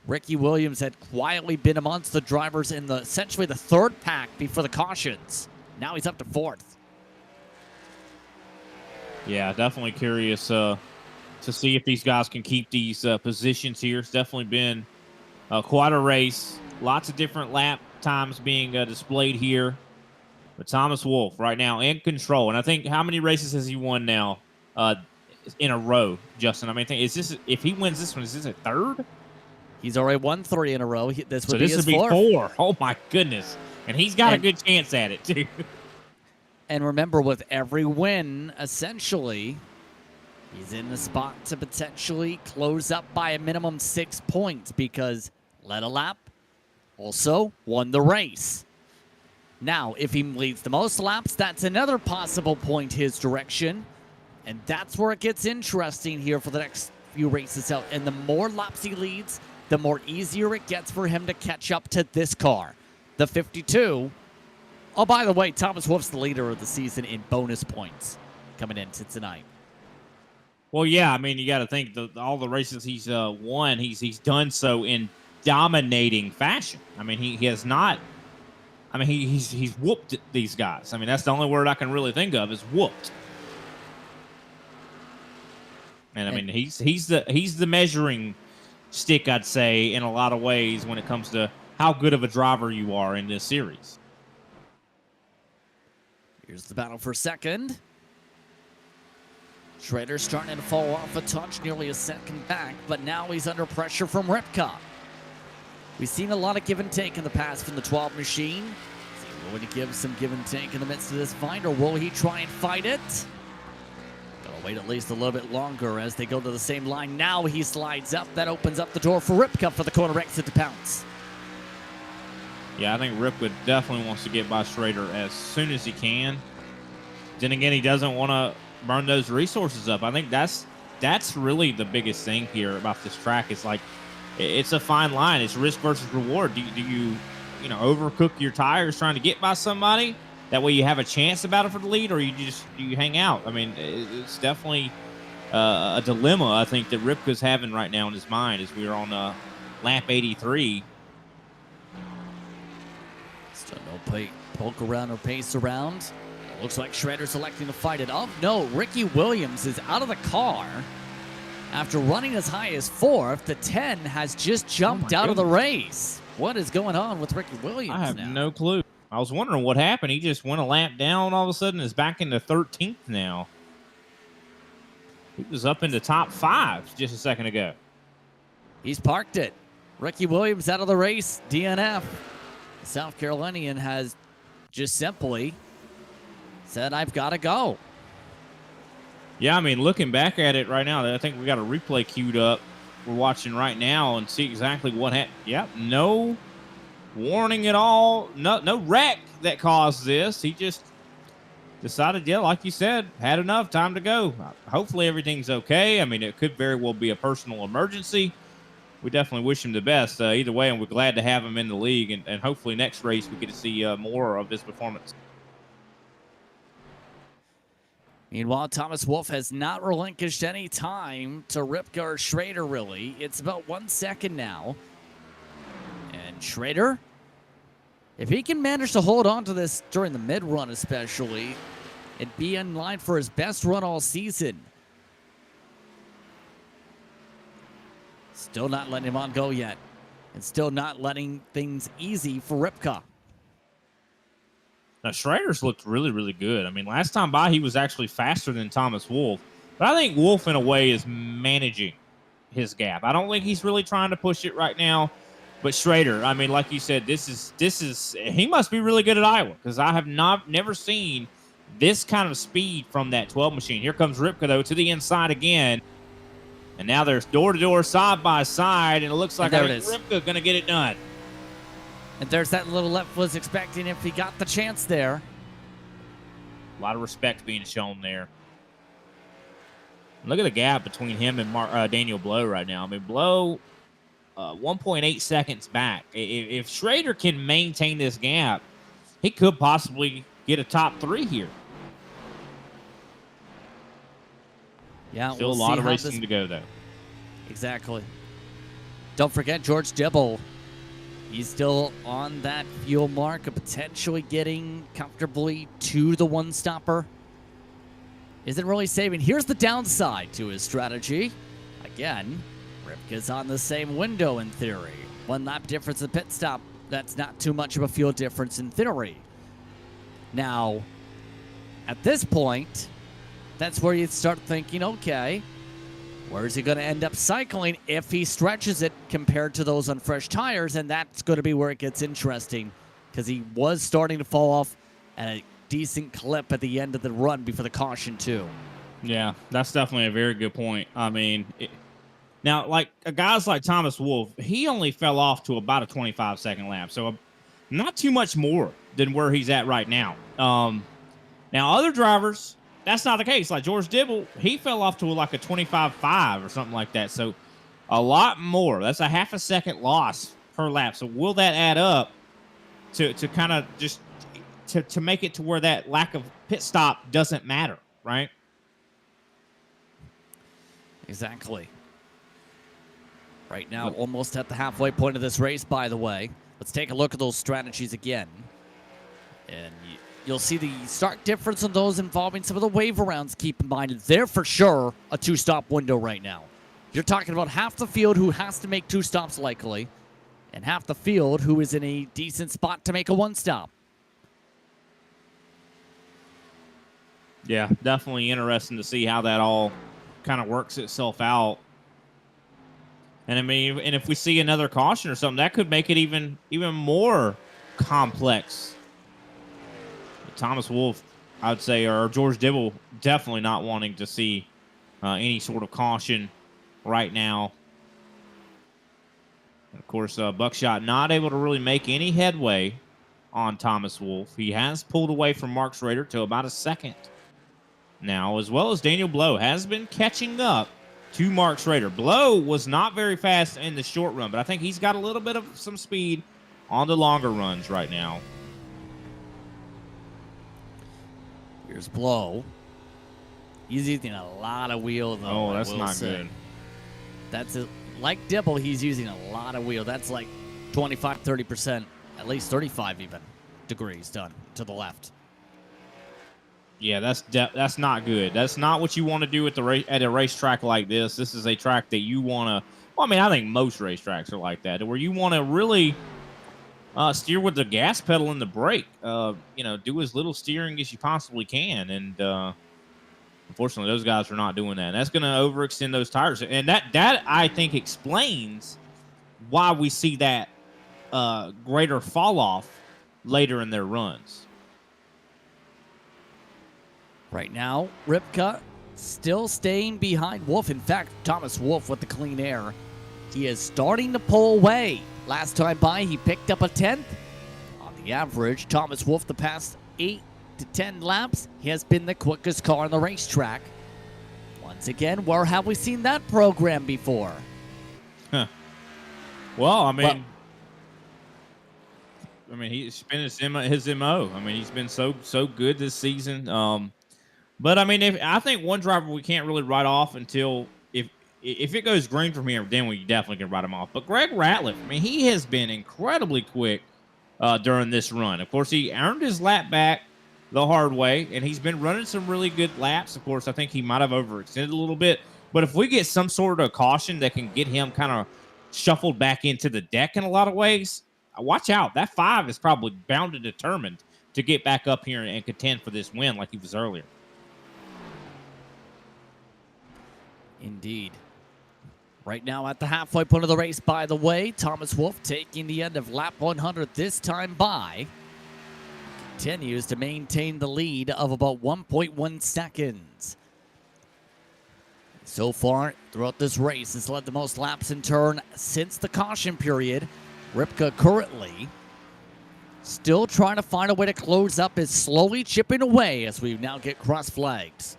Speaker 1: Ricky Williams had quietly been amongst the drivers in essentially the 3rd pack before the cautions. Now he's up to 4th.
Speaker 2: Yeah, definitely curious to see if these guys can keep these positions here. It's definitely been quite a race. Lots of different lap times being displayed here. But Thomas Wolf right now in control. And I think, how many races has he won now in a row, Justin? I mean, if he wins this one, is this a 3rd?
Speaker 1: He's already won 3 in a row. This would be his
Speaker 2: 4th.
Speaker 1: 4th.
Speaker 2: Oh, my goodness. And he's got a good chance at it, too.
Speaker 1: And remember, with every win, essentially, he's in the spot to potentially close up by a minimum 6 points, because led a lap, also won the race. Now, if he leads the most laps, that's another possible point his direction. And that's where it gets interesting here for the next few races out. And the more laps he leads, the more easier it gets for him to catch up to this car, the 52. Oh, by the way, Thomas Wolf's the leader of the season in bonus points coming into tonight.
Speaker 2: Well, yeah, I mean, you got to think all the races he's won, he's done so in dominating fashion. I mean, he has not. I mean, he's whooped these guys. I mean, that's the only word I can really think of is whooped. And I mean, he's the measuring stick, I'd say, in a lot of ways when it comes to how good of a driver you are in this series.
Speaker 1: Here's the battle for second. Schrader starting to fall off a touch, nearly a second back, but now he's under pressure from Ripka. We've seen a lot of give and take in the past from the 12 machine. Is he willing to give some give and take in the midst of this fight, or will he try and fight it? Gotta wait at least a little bit longer as they go to the same line. Now he slides up. That opens up the door for Ripka for the corner exit to pounce.
Speaker 2: Yeah, I think Ripka definitely wants to get by Schrader as soon as he can. Then again, he doesn't want to burn those resources up. I think that's really the biggest thing here about this track. It's like, it's a fine line. It's risk versus reward. Do you overcook your tires trying to get by somebody? That way you have a chance about it for the lead, or do you hang out? I mean, it's definitely a dilemma, I think, that Ripka's having right now in his mind as we're on lap 83.
Speaker 1: Still no poke around or pace around. It looks like Schrader's electing to fight it up. No, Ricky Williams is out of the car. After running as high as 4th, the 10 has just jumped out of the race. What is going on with Ricky Williams
Speaker 2: I have
Speaker 1: now?
Speaker 2: no clue. I was wondering what happened. He just went a lap down all of a sudden, is back into 13th now. He was up in the top 5 just a second ago.
Speaker 1: He's parked it. Ricky Williams out of the race, DNF. The South Carolinian has just simply said, I've got to go.
Speaker 2: Yeah, I mean, looking back at it right now, I think we got a replay queued up. We're watching right now and see exactly what happened. Yep, no warning at all. No wreck that caused this. He just decided, yeah, like you said, had enough, time to go. Hopefully everything's okay. I mean, it could very well be a personal emergency. We definitely wish him the best either way, and we're glad to have him in the league. And hopefully next race we get to see more of his performance.
Speaker 1: Meanwhile, Thomas Wolf has not relinquished any time to Ripka or Schrader, really. It's about 1 second now. And Schrader, if he can manage to hold on to this during the mid-run especially, it'd be in line for his best run all season. Still not letting him on go yet. And still not letting things easy for Ripka.
Speaker 2: Now, Schrader's looked really, really good. I mean, last time by, he was actually faster than Thomas Wolf. But I think Wolf, in a way, is managing his gap. I don't think he's really trying to push it right now. But Schrader, I mean, like you said, this is he must be really good at Iowa, because I have never seen this kind of speed from that 12 machine. Here comes Ripka, though, to the inside again. And now there's door-to-door, side-by-side, and it looks like Ripka going to get it done.
Speaker 1: And there's that little left was expecting if he got the chance there.
Speaker 2: A lot of respect being shown there. Look at the gap between him and Daniel Blow right now. I mean, Blow 1.8 seconds back. If Schrader can maintain this gap, he could possibly get a top 3 here.
Speaker 1: Yeah,
Speaker 2: still a lot of racing to go, though.
Speaker 1: Exactly. Don't forget George Dibble. He's still on that fuel mark of potentially getting comfortably to the one-stopper. Isn't really saving. Here's the downside to his strategy. Again, Ripka's on the same window in theory. 1 lap difference in pit stop. That's not too much of a fuel difference in theory. Now, at this point, that's where you start thinking, okay, where is he going to end up cycling if he stretches it compared to those on fresh tires? And that's going to be where it gets interesting, because he was starting to fall off at a decent clip at the end of the run before the caution, too.
Speaker 2: Yeah, that's definitely a very good point. I mean, now, like guys like Thomas Wolf, he only fell off to about a 25-second lap. So not too much more than where he's at right now. Now, other drivers, that's not the case. Like George Dibble, he fell off to like a 25.5 or something like that. So a lot more. That's a half a second loss per lap. So will that add up to kind of just to make it to where that lack of pit stop doesn't matter, right?
Speaker 1: Exactly. Right now, almost at the halfway point of this race, by the way. Let's take a look at those strategies again. And you'll see the stark difference in those involving some of the wave rounds. Keep in mind, they're for sure a 2-stop window right now. You're talking about half the field who has to make 2 stops likely, and half the field who is in a decent spot to make a 1-stop.
Speaker 2: Yeah, definitely interesting to see how that all kind of works itself out. And I mean, and if we see another caution or something, that could make it even more complex. Thomas Wolf, I would say, or George Dibble, definitely not wanting to see any sort of caution right now. And of course, Buckshot not able to really make any headway on Thomas Wolf. He has pulled away from Mark Schrader to about a second now, as well as Daniel Blow has been catching up to Mark Schrader. Blow was not very fast in the short run, but I think he's got a little bit of some speed on the longer runs right now.
Speaker 1: Here's Blow. He's using a lot of wheel, though.
Speaker 2: Oh, that's not good.
Speaker 1: That's it. Like Dibble, he's using a lot of wheel. That's like 25, 30%, at least 35 even degrees done to the left.
Speaker 2: Yeah, that's not good. That's not what you want to do at a racetrack like this. This is a track that you want to. Well, I mean, I think most racetracks are like that, where you want to really steer with the gas pedal and the brake. Do as little steering as you possibly can, and unfortunately, those guys are not doing that. And that's going to overextend those tires, and that I think explains why we see that greater fall off later in their runs.
Speaker 1: Right now, Ripka still staying behind Wolf. In fact, Thomas Wolf with the clean air. He is starting to pull away. Last time by, he picked up a 10th. On the average, Thomas Wolf, the past 8 to 10 laps, he has been the quickest car on the racetrack. Once again, where have we seen that program before?
Speaker 2: Huh. Well, I mean, he's been his MO. I mean, he's been so good this season. But I mean, I think one driver we can't really write off until if it goes green from here, then we definitely can write him off. But Greg Ratliff, I mean, he has been incredibly quick during this run. Of course, he earned his lap back the hard way, and he's been running some really good laps. Of course, I think he might have overextended a little bit But if we get some sort of caution that can get him kind of shuffled back into the deck in a lot of ways, watch out. That 5 is probably bound and determined to get back up here and contend for this win like he was earlier.
Speaker 1: Indeed. Right now at the halfway point of the race, by the way, Thomas Wolfe taking the end of lap 100 this time by. Continues to maintain the lead of about 1.1 seconds. So far, throughout this race, has led the most laps in turn since the caution period. Ripka currently still trying to find a way to close up, is slowly chipping away as we now get cross flags.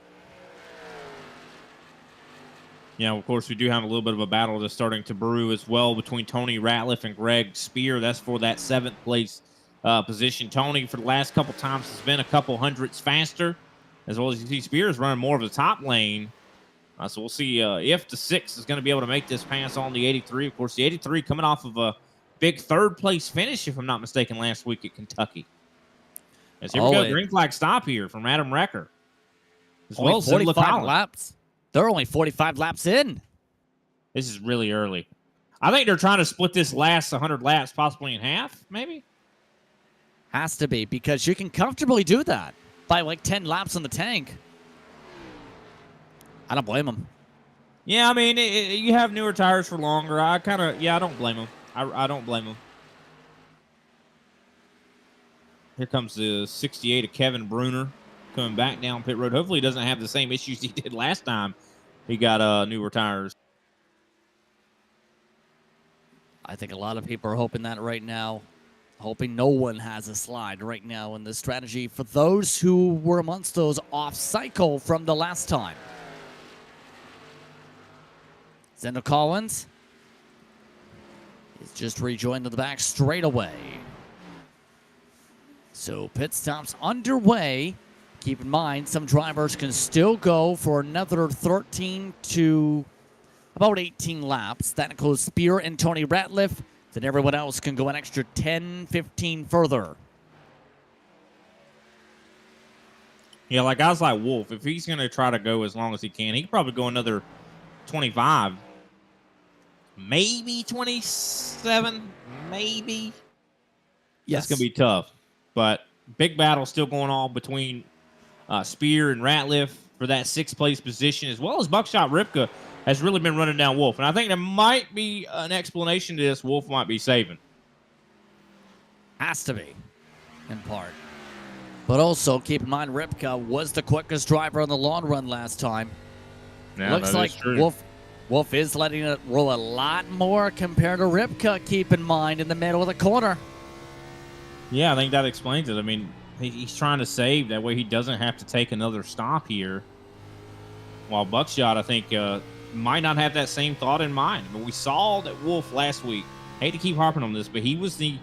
Speaker 2: Yeah, of course, we do have a little bit of a battle that's starting to brew as well between Tony Ratliff and Greg Spear. That's for that 7th place position. Tony, for the last couple times, has been a couple hundredths faster, as well as you see Spear is running more of the top lane. So we'll see if the 6 is going to be able to make this pass on the 83. Of course, the 83 coming off of a big 3rd place finish, if I'm not mistaken, last week at Kentucky. As here we go, green flag stop here from Adam Recker. As well as
Speaker 1: 45 laps. They're only 45 laps in.
Speaker 2: This is really early. I think they're trying to split this last 100 laps possibly in half, maybe?
Speaker 1: Has to be, because you can comfortably do that by like 10 laps on the tank. I don't blame them.
Speaker 2: Yeah, I mean, you have newer tires for longer. I don't blame them. I don't blame them. Here comes the 68 of Kevin Bruner coming back down pit road. Hopefully he doesn't have the same issues he did last time he got newer tires.
Speaker 1: I think a lot of people are hoping that right now. Hoping no one has a slide right now in this strategy for those who were amongst those off cycle from the last time. Zeno Collins is just rejoined to the back straight away. So pit stops underway. Keep in mind, some drivers can still go for another 13 to about 18 laps. That includes Spear and Tony Ratliff. Then everyone else can go an extra 10, 15 further.
Speaker 2: Yeah, like guys like Wolf, if he's going to try to go as long as he can, he could probably go another 25, maybe 27, maybe.
Speaker 1: Yes.
Speaker 2: That's going to be tough. But big battle still going on between Spear and Ratliff for that 6th place position, as well as Buckshot Ripka has really been running down Wolf. And I think there might be an explanation to this. Wolf might be saving.
Speaker 1: Has to be, in part. But also, keep in mind, Ripka was the quickest driver on the long run last time.
Speaker 2: Yeah,
Speaker 1: looks like Wolf is letting it roll a lot more compared to Ripka, keep in mind, in the middle of the corner.
Speaker 2: Yeah, I think that explains it. I mean, he's trying to save. That way he doesn't have to take another stop here. While Buckshot, I think, might not have that same thought in mind. But we saw that Wolf last week, hate to keep harping on this, but he was the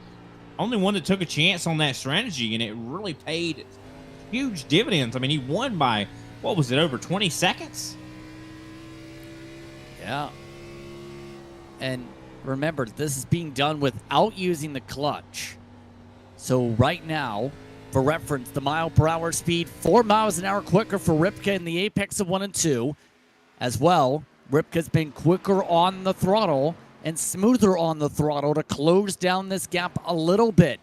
Speaker 2: only one that took a chance on that strategy, and it really paid huge dividends. I mean, he won by, what was it, over 20 seconds?
Speaker 1: Yeah. And remember, this is being done without using the clutch. So right now, for reference, the mile per hour speed, 4 miles an hour quicker for Ripka in the apex of 1 and 2. As well, Ripka's been quicker on the throttle and smoother on the throttle to close down this gap a little bit.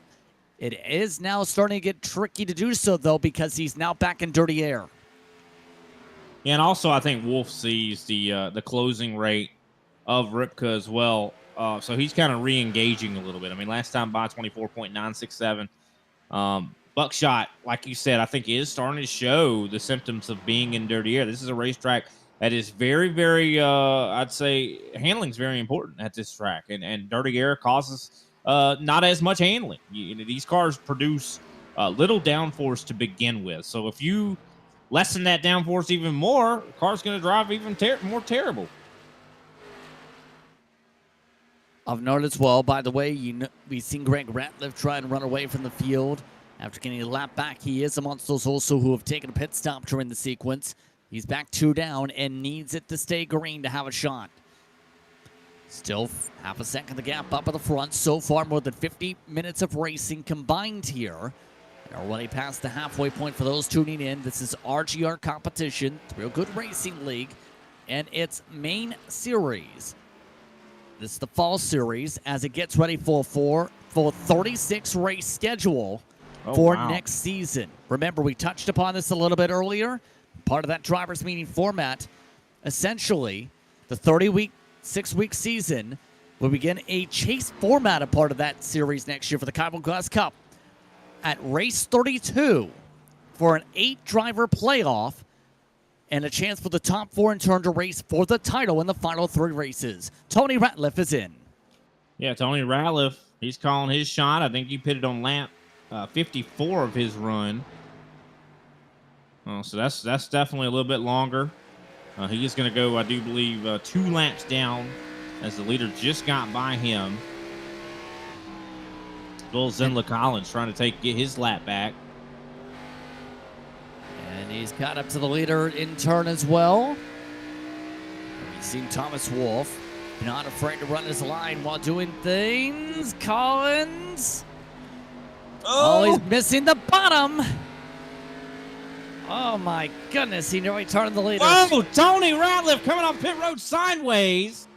Speaker 1: It is now starting to get tricky to do so, though, because he's now back in dirty air.
Speaker 2: Yeah, and also I think Wolf sees the closing rate of Ripka as well. So he's kind of re-engaging a little bit. I mean, last time by 24.967. Buckshot, like you said, I think is starting to show the symptoms of being in dirty air. This is a racetrack that is very, very, I'd say, handling's very important at this track. And dirty air causes not as much handling. These cars produce little downforce to begin with. So if you lessen that downforce even more, the car's going to drive even more terrible.
Speaker 1: Of note as well, by the way, we've seen Greg Ratliff try and run away from the field. After getting a lap back, he is amongst those also who have taken a pit stop during the sequence. He's back 2 down and needs it to stay green to have a shot. Still half a second the gap up at the front. So far, more than 50 minutes of racing combined here. And already past the halfway point for those tuning in. This is RGR competition, Real Good Racing League. and its main series. This is the fall series as it gets ready for 36 race schedule for next season. Remember, we touched upon this a little bit earlier. Part of that drivers meeting format, essentially, the 6-week season will begin a chase format, a part of that series next year for the Kaiba Glass Cup. At race 32 for an 8-driver playoff and a chance for the top 4 in turn to race for the title in the final 3 races. Tony Ratliff is in.
Speaker 2: Yeah, Tony Ratliff, he's calling his shot. I think he pitted on lap 54 of his run. So that's definitely a little bit longer. He is going to go, I do believe, 2 laps down as the leader just got by him. Bill Zenla Collins trying to get his lap back.
Speaker 1: And he's caught up to the leader in turn as well. We've seen Thomas Wolf not afraid to run his line while doing things. Collins. Oh, he's missing the bottom. Oh, my goodness. He nearly turned the leader.
Speaker 2: Oh, Tony Ratliff coming off pit road sideways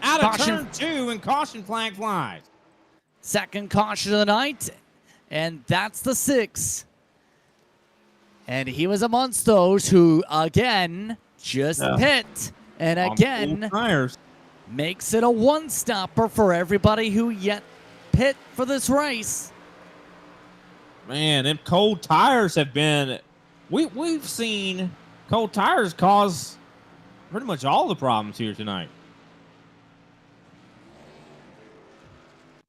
Speaker 2: out of turn 2, and caution flag flies.
Speaker 1: Second caution of the night, and that's the 6. And he was amongst those who, again, just pit. And again, makes it a one-stopper for everybody who yet pit for this race.
Speaker 2: Man, them cold tires have been... We've seen cold tires cause pretty much all the problems here tonight.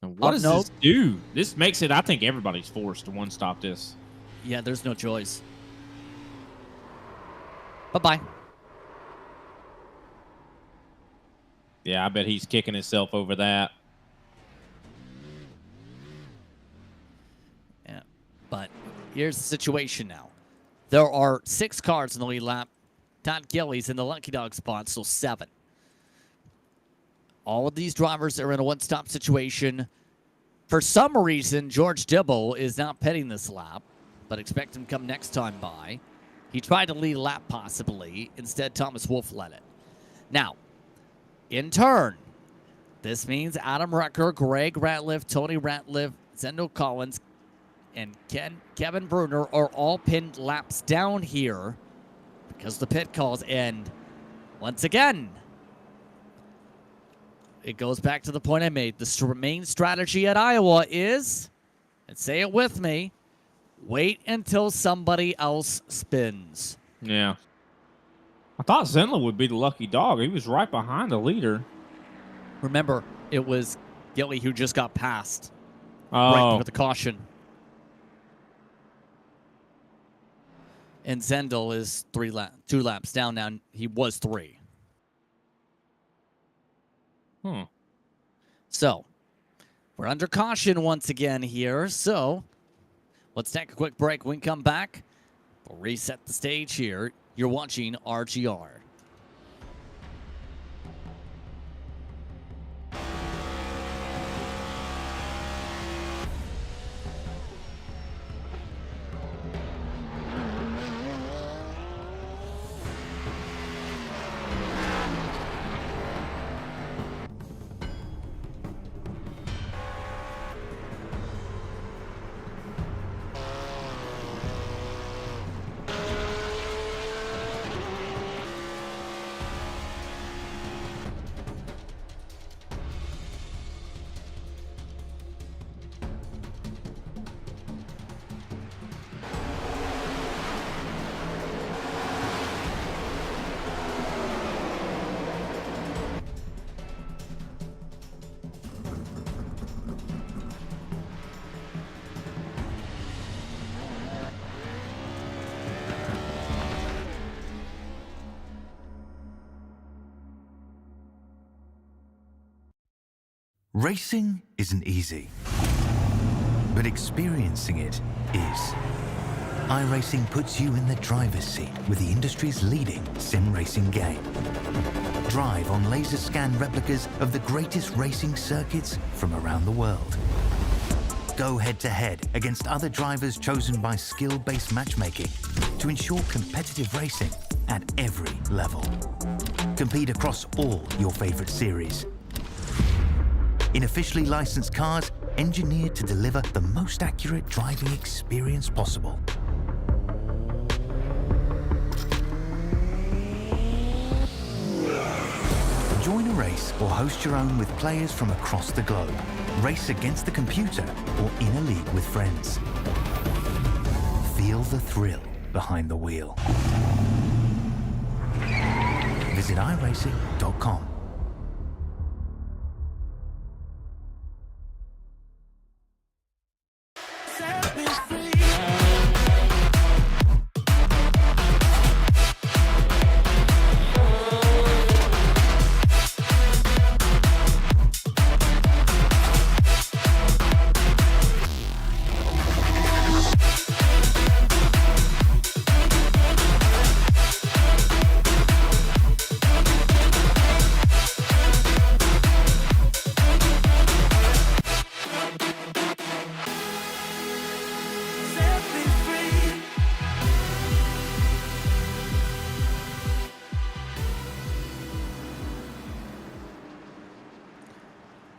Speaker 2: And what does this do? This makes it, I think everybody's forced to one-stop this.
Speaker 1: Yeah, there's no choice. Bye-bye.
Speaker 2: Yeah, I bet he's kicking himself over that.
Speaker 1: Yeah, but here's the situation now. There are 6 cars in the lead lap. Todd Gillies in the lucky dog spot, so 7. All of these drivers are in a one-stop situation. For some reason, George Dibble is not pitting this lap, but expect him to come next time by. He tried to lead a lap possibly. Instead, Thomas Wolf led it. Now, in turn, this means Adam Rucker, Greg Ratliff, Tony Ratliff, Zendo Collins, and Kevin Bruner are all pinned laps down here because the pit calls end. Once again, it goes back to the point I made. The main strategy at Iowa is, and say it with me, wait until somebody else spins.
Speaker 2: Yeah. I thought Zenla would be the lucky dog. He was right behind the leader.
Speaker 1: Remember, it was Gilly who just got passed. Right with the caution. And Zendel is 2 laps down now. He was 3. So, we're under caution once again here. So, let's take a quick break. When we come back, we'll reset the stage here. You're watching RGR.
Speaker 3: Racing isn't easy, but experiencing it is. iRacing puts you in the driver's seat with the industry's leading sim racing game. Drive on laser scan replicas of the greatest racing circuits from around the world. Go head-to-head against other drivers chosen by skill-based matchmaking to ensure competitive racing at every level. Compete across all your favorite series. In officially licensed cars, engineered to deliver the most accurate driving experience possible. Join a race or host your own with players from across the globe. Race against the computer or in a league with friends. Feel the thrill behind the wheel. Visit iRacing.com.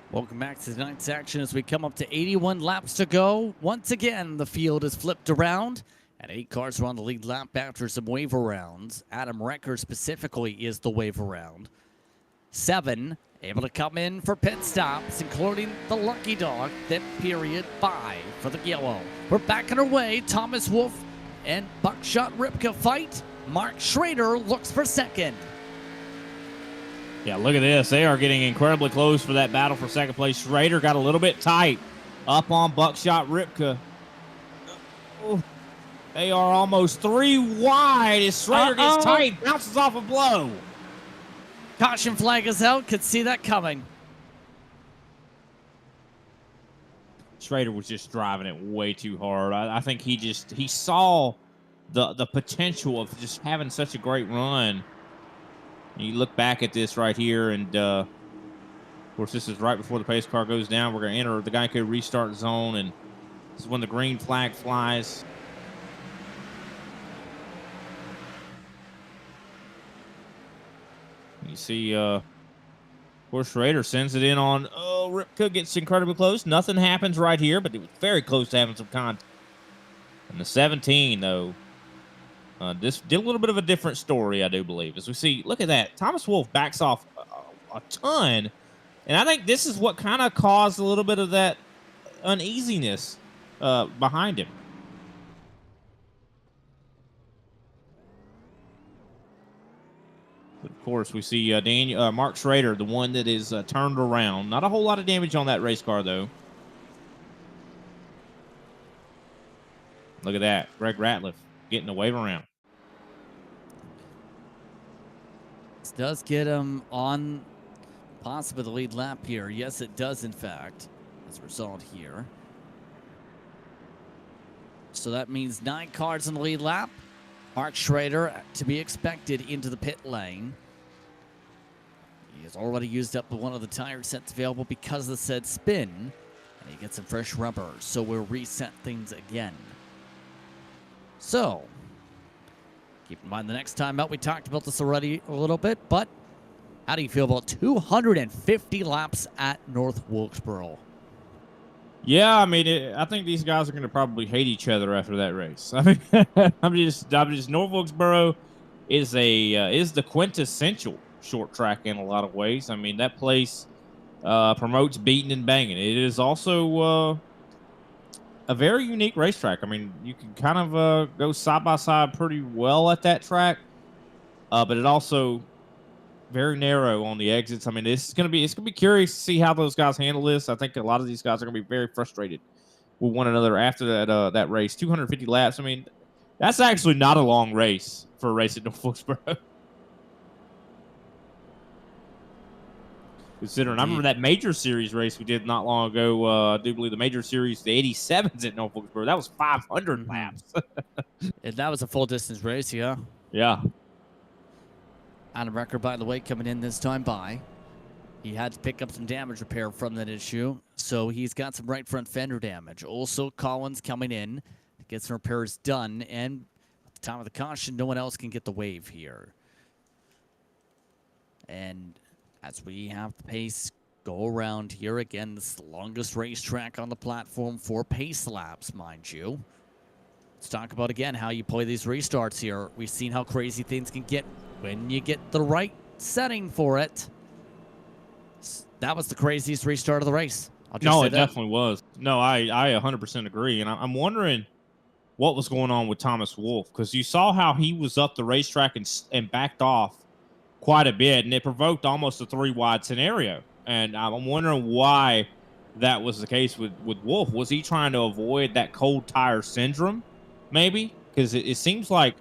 Speaker 1: Welcome back to tonight's action as we come up to 81 laps to go. Once again, the field is flipped around, and 8 cars are on the lead lap after some waiver rounds. Adam Recker specifically is the waiver round. 7 able to come in for pit stops, including the lucky dog. Then period 5 for the yellow. We're back on our way. Thomas Wolf and Buckshot Ripka fight. Mark Schrader looks for second.
Speaker 2: Yeah, look at this. They are getting incredibly close for that battle for second place. Schrader got a little bit tight up on Buckshot Ripka. Oh, they are almost 3 wide as Schrader gets tight, bounces off a blow.
Speaker 1: Caution flag is out. Could see that coming.
Speaker 2: Schrader was just driving it way too hard. I think he saw the potential of just having such a great run. You look back at this right here, and of course, this is right before the pace car goes down. We're going to enter the Geico restart zone, and this is when the green flag flies. You see, of course, Schrader sends it in on, Ripka gets incredibly close. Nothing happens right here, but it was very close to having some contact. And the 17, though, this did a little bit of a different story, I do believe. As we see, look at that. Thomas Wolf backs off a ton. And I think this is what kind of caused a little bit of that uneasiness behind him. But of course, we see Mark Schrader, the one that is turned around. Not a whole lot of damage on that race car, though. Look at that. Greg Ratliff getting the wave around.
Speaker 1: This does get him on possibly the lead lap here. Yes, it does, in fact, as a result here. So that means 9 cars in the lead lap. Mark Schrader to be expected into the pit lane. He has already used up one of the tire sets available because of the said spin. And he gets some fresh rubber, so we'll reset things again. So, keep in mind the next time out, we talked about this already a little bit, but how do you feel about 250 laps at North Wilkesboro?
Speaker 2: Yeah, I mean, I think these guys are going to probably hate each other after that race. I mean, I'm just North Wilkesboro is the quintessential short track in a lot of ways. I mean, that place promotes beating and banging. It is also a very unique racetrack. I mean, you can kind of go side by side pretty well at that track, but it also very narrow on the exits. I mean, it's gonna be curious to see how those guys handle this. I think a lot of these guys are gonna be very frustrated with one another after that race. 250 laps. I mean, that's actually not a long race for a race at North Wilkesboro. Considering, I remember that Major Series race we did not long ago. I do believe the Major Series, the 87s at North Wilkesboro. That was 500 laps.
Speaker 1: And that was a full distance race, yeah.
Speaker 2: Yeah.
Speaker 1: Adam Recker, by the way, coming in this time by. He had to pick up some damage repair from that issue, so he's got some right front fender damage. Also, Collins coming in to get some repairs done, and at the time of the caution, no one else can get the wave here. And as we have the pace go around here, again, this is the longest racetrack on the platform for pace laps, mind you. Let's talk about, again, how you play these restarts here. We've seen how crazy things can get when you get the right setting for it. That was the craziest restart of the race.
Speaker 2: No, it definitely was. No, I 100% agree. And I'm wondering what was going on with Thomas Wolfe, because you saw how he was up the racetrack and backed off quite a bit, and it provoked almost a 3-wide scenario. And I'm wondering why that was the case with Wolfe. Was he trying to avoid that cold tire syndrome, maybe? Because it seems like,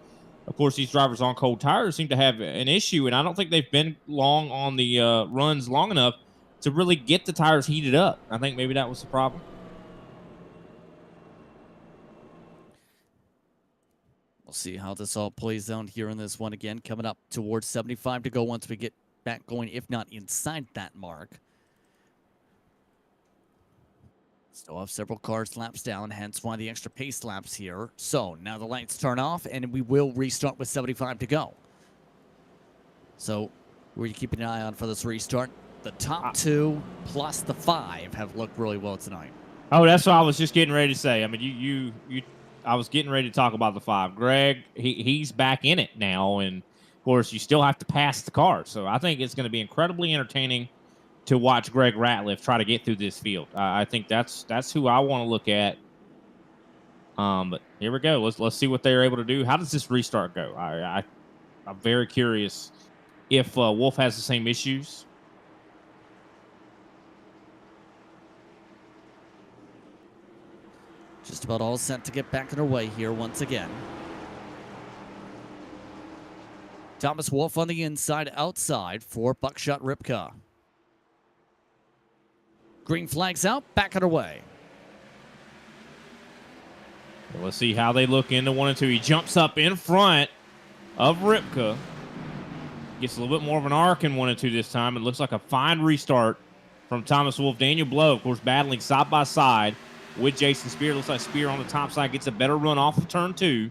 Speaker 2: of course, these drivers on cold tires seem to have an issue, and I don't think they've been long on the runs long enough to really get the tires heated up. I think maybe that was the problem.
Speaker 1: We'll see how this all plays out here in this one. Again, coming up towards 75 to go once we get back going, if not inside that mark. Still have several cars laps down, hence why the extra pace laps here. So now the lights turn off, and we will restart with 75 to go. So we're keeping an eye on for this restart. The top 2 plus the 5 have looked really well tonight.
Speaker 2: Oh, that's what I was just getting ready to say. I mean, I was getting ready to talk about the 5. Greg, he's back in it now, and of course, you still have to pass the car. So I think it's going to be incredibly entertaining to watch Greg Ratliff try to get through this field. I think that's who I want to look at. But here we go. Let's see what they're able to do. How does this restart go? I'm very curious if Wolfe has the same issues.
Speaker 1: Just about all set to get back underway here once again. Thomas Wolfe on the inside, outside for Buckshot Ripka. Green flags out, back underway.
Speaker 2: Well, let's see how they look into 1 and 2. He jumps up in front of Ripka. Gets a little bit more of an arc in 1 and 2 this time. It looks like a fine restart from Thomas Wolfe. Daniel Blow, of course, battling side by side with Jason Spear. Looks like Spear on the top side gets a better run off of turn 2,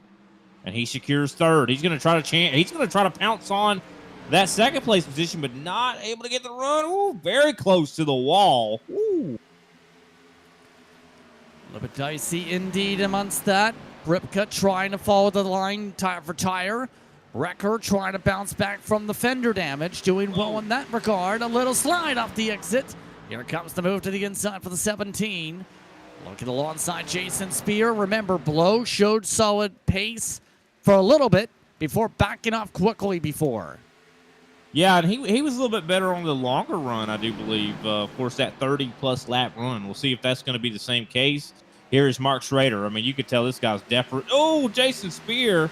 Speaker 2: and he secures 3rd. He's going to try to pounce on that 2nd place position, but not able to get the run. Ooh, very close to the wall. Ooh.
Speaker 1: A little bit dicey indeed amongst that. Ripka trying to follow the line tire for tire. Wrecker trying to bounce back from the fender damage, doing well in that regard. A little slide off the exit. Here comes the move to the inside for the 17. Looking alongside Jason Spear. Remember, Blow showed solid pace for a little bit before backing off quickly before.
Speaker 2: Yeah, and he was a little bit better on the longer run, I do believe. Of course, that 30-plus lap run. We'll see if that's going to be the same case. Here is Mark Schrader. I mean, you could tell this guy's desperate. Oh, Jason Spear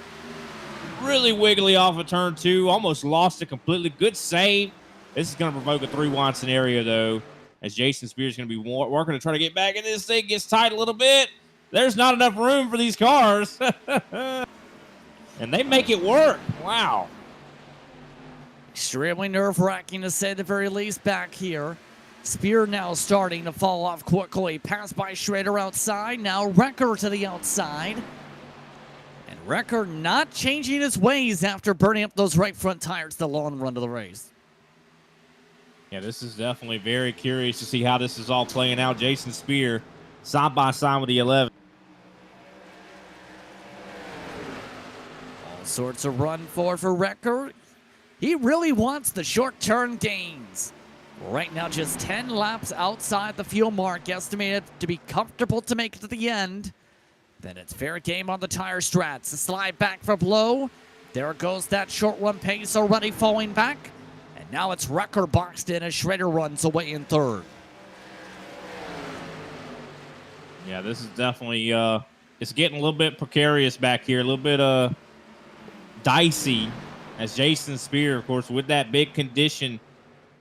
Speaker 2: really wiggly off of turn 2. Almost lost it completely. Good save. This is going to provoke a 3-wide scenario, though, as Jason Spear is going to be working to try to get back in this thing. Gets tight a little bit. There's not enough room for these cars. And they make it work. Wow.
Speaker 1: Extremely nerve-wracking to say the very least back here. Spear now starting to fall off quickly. Passed by Schrader outside. Now Wrecker to the outside. And Wrecker not changing his ways after burning up those right front tires the long run of the race.
Speaker 2: Yeah, this is definitely very curious to see how this is all playing out. Jason Spear side by side with the 11.
Speaker 1: All sorts of run for Wrecker. He really wants the short-term gains. Right now, just 10 laps outside the fuel mark, estimated to be comfortable to make it to the end. Then it's fair game on the tire strats. A slide back for Blow. There goes that short run pace already falling back. And now it's Wrecker boxed in as Schrader runs away in 3rd.
Speaker 2: Yeah, this is definitely, it's getting a little bit precarious back here, a little bit dicey. As Jason Spear, of course, with that big condition,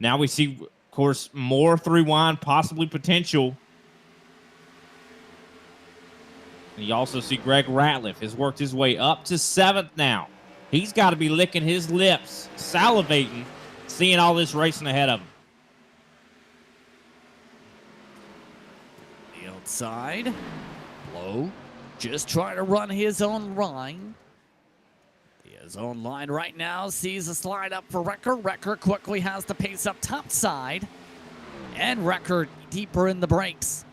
Speaker 2: now we see, of course, more 3-wide, possibly potential. And you also see Greg Ratliff has worked his way up to 7th now. He's got to be licking his lips, salivating, seeing all this racing ahead of him.
Speaker 1: The outside. Blow just trying to run his own line. The His own line right now sees a slide up for Wrecker. Wrecker quickly has the pace up top side. And Wrecker deeper in the brakes.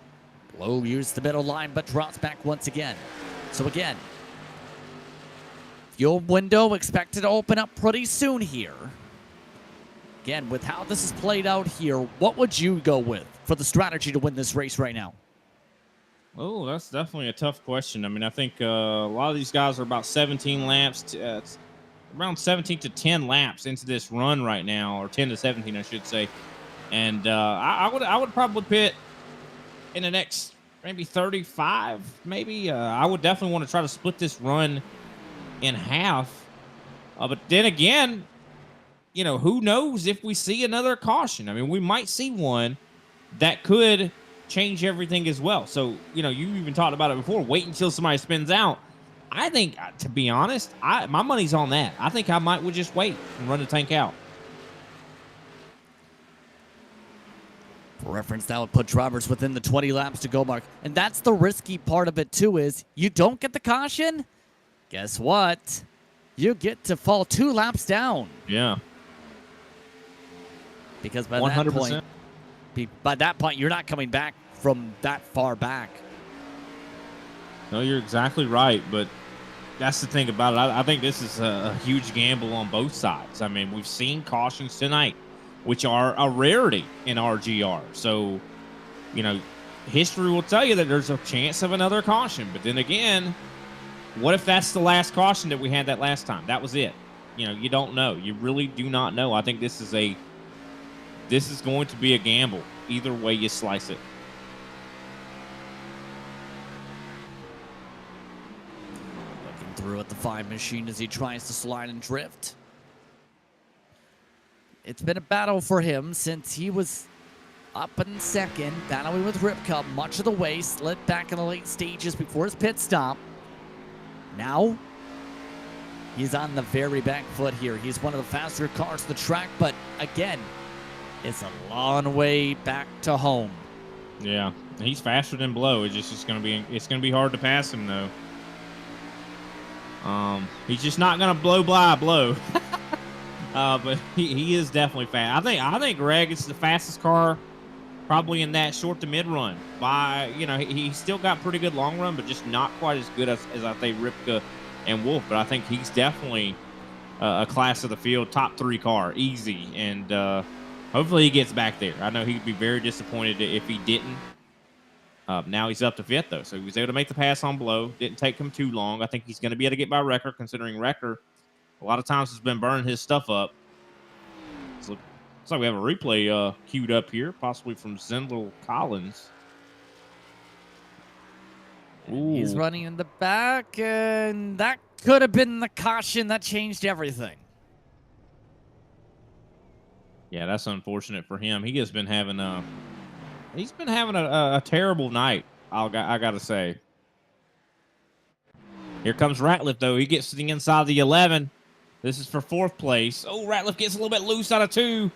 Speaker 1: Blow used the middle line, but drops back once again. So again, fuel window expected to open up pretty soon here. Again, with how this is played out here, what would you go with for the strategy to win this race right now?
Speaker 2: Oh, that's definitely a tough question. I mean, I think a lot of these guys are about 17 laps, around 17 to 10 laps into this run right now, or 10 to 17, I should say. And I would probably pit in the next maybe 35, maybe. I would definitely want to try to split this run in half. But then again, you know, who knows if we see another caution? I mean, we might see one that could change everything as well. So, you know, you even talked about it before. Wait until somebody spins out. I think, to be honest, my money's on that. I think I would just wait and run the tank out.
Speaker 1: For reference, that would put drivers within the 20 laps to go mark. And that's the risky part of it, too, is you don't get the caution. Guess what? You get to fall 2 laps down.
Speaker 2: Yeah.
Speaker 1: Because by
Speaker 2: 100%.
Speaker 1: that point, you're not coming back from that far back.
Speaker 2: No, you're exactly right. But that's the thing about it. I think this is a huge gamble on both sides. I mean, we've seen cautions tonight, which are a rarity in RGR. So, you know, history will tell you that there's a chance of another caution. But then again, what if that's the last caution that we had that last time? That was it. You know, you don't know. You really do not know. I think this is going to be a gamble. Either way you slice it.
Speaker 1: Looking through at the 5 machine as he tries to slide and drift. It's been a battle for him since he was up in second, battling with Rip Cup much of the way, slid back in the late stages before his pit stop. Now, he's on the very back foot here. He's one of the faster cars on the track, but again, it's a long way back to home.
Speaker 2: Yeah, he's faster than Blow. It's gonna be hard to pass him though. He's just not gonna blow by Blow. But he is definitely fast. I think Greg is the fastest car probably in that short to mid run. By, you know, he's still got pretty good long run, but just not quite as good as I think Ripka and Wolf. But I think he's definitely a class of the field, top 3 car, easy. And hopefully he gets back there. I know he'd be very disappointed if he didn't. Now he's up to 5th, though. So he was able to make the pass on Blow. Didn't take him too long. I think he's going to be able to get by Wrecker, considering Wrecker a lot of times has been burning his stuff up. So looks like we have a replay queued up here, possibly from Zendel Collins. Ooh.
Speaker 1: He's running in the back, and that could have been the caution that changed everything.
Speaker 2: Yeah, that's unfortunate for him. He has been having a terrible night. I gotta say. Here comes Ratliff though. He gets to the inside of the 11. This is for 4th place. Oh, Ratliff gets a little bit loose out of 2.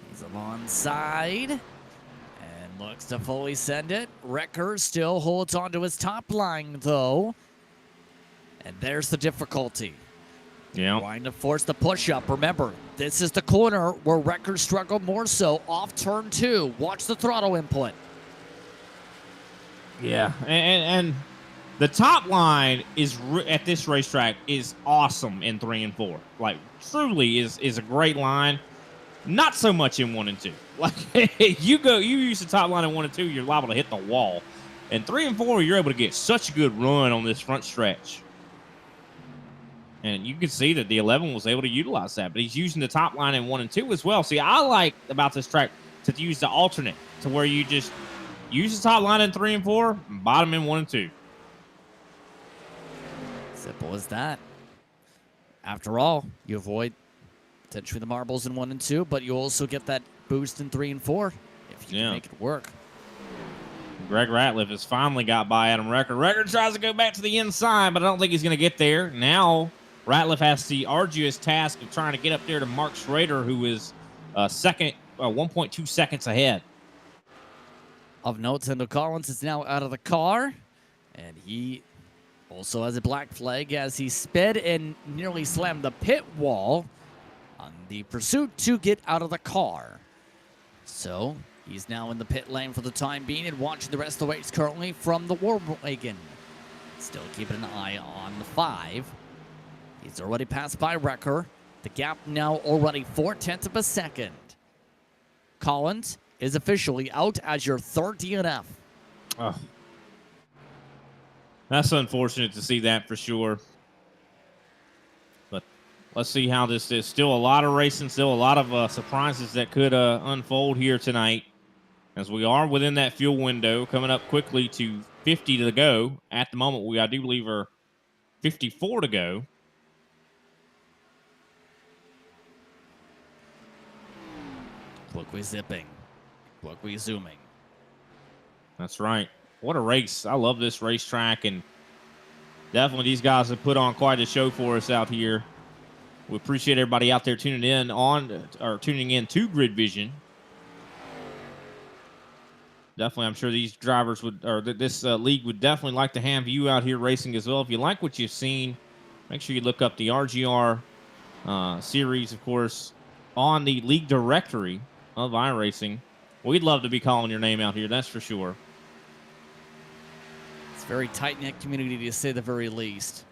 Speaker 1: He's alongside and looks to fully send it. Wrecker still holds onto his top line though, and there's the difficulty.
Speaker 2: Yeah.
Speaker 1: Trying to force the push-up. Remember, this is the corner where Wrecker struggled more so off turn 2. Watch the throttle input.
Speaker 2: Yeah, and the top line is at this racetrack is awesome in 3 and 4. Like, truly is a great line. Not so much in 1 and 2. Like, you use the top line in 1 and 2, you're liable to hit the wall. In 3 and 4, you're able to get such a good run on this front stretch. And you can see that the 11 was able to utilize that. But he's using the top line in 1 and 2 as well. See, I like about this track to use the alternate, to where you just use the top line in 3 and 4, and bottom in 1 and 2.
Speaker 1: Simple as that. After all, you avoid potentially the marbles in 1 and 2, but you also get that boost in 3 and 4 if you can make it work.
Speaker 2: Greg Ratliff has finally got by Adam Wrecker. Wrecker tries to go back to the inside, but I don't think he's going to get there. Now, Ratliff has the arduous task of trying to get up there to Mark Schrader, who is 1.2 seconds ahead.
Speaker 1: Of note, Zendel Collins is now out of the car, and he Also has a black flag as he sped and nearly slammed the pit wall on the pursuit to get out of the car. So he's now in the pit lane for the time being and watching the rest of the race currently from the Warwagon. Still keeping an eye on the 5. He's already passed by Wrecker. The gap now already 0.4 of a second. Collins is officially out as your third DNF.
Speaker 2: Oh. That's unfortunate to see that for sure. But let's see how this is. Still a lot of racing, still a lot of surprises that could unfold here tonight. As we are within that fuel window, coming up quickly to 50 to go. At the moment, I do believe, are 54 to go.
Speaker 1: Quickly zipping. Quickly zooming.
Speaker 2: That's right. What a race. I love this racetrack, and definitely these guys have put on quite a show for us out here. We appreciate everybody out there tuning in to Grid Vision. Definitely, I'm sure these drivers this league would definitely like to have you out here racing as well. If you like what you've seen, make sure you look up the RGR series, of course, on the league directory of iRacing. We'd love to be calling your name out here, that's for sure.
Speaker 1: It's a very tight-knit community, to say the very least.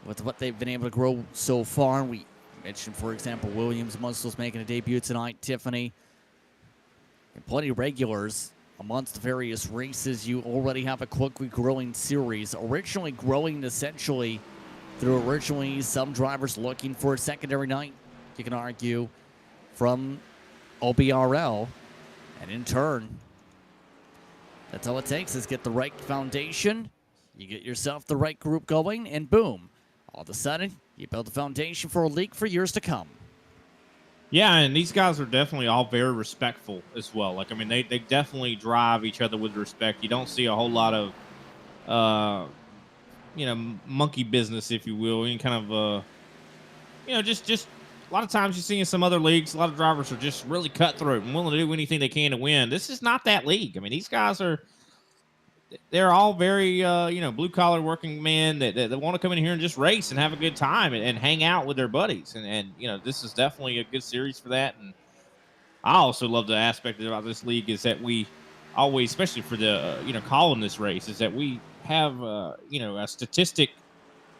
Speaker 1: With what they've been able to grow so far, we mentioned, for example, Williams Muscles making a debut tonight, Tiffany, and plenty of regulars amongst the various races. You already have a quickly growing series, originally growing essentially through some drivers looking for a secondary night, you can argue, from OBRL, and in turn, that's all it takes is get the right foundation, you get yourself the right group going, and boom, all of a sudden, you build the foundation for a league for years to come.
Speaker 2: Yeah, and these guys are definitely all very respectful as well. Like, I mean, they definitely drive each other with respect. You don't see a whole lot of, monkey business, if you will. Any kind of, just a lot of times you see in some other leagues, a lot of drivers are just really cutthroat and willing to do anything they can to win. This is not that league. I mean, these guys they're all very, blue-collar working men that want to come in here and just race and have a good time and hang out with their buddies. And this is definitely a good series for that. And I also love the aspect about this league is that we always, especially for the, calling this race, is that we have, a statistic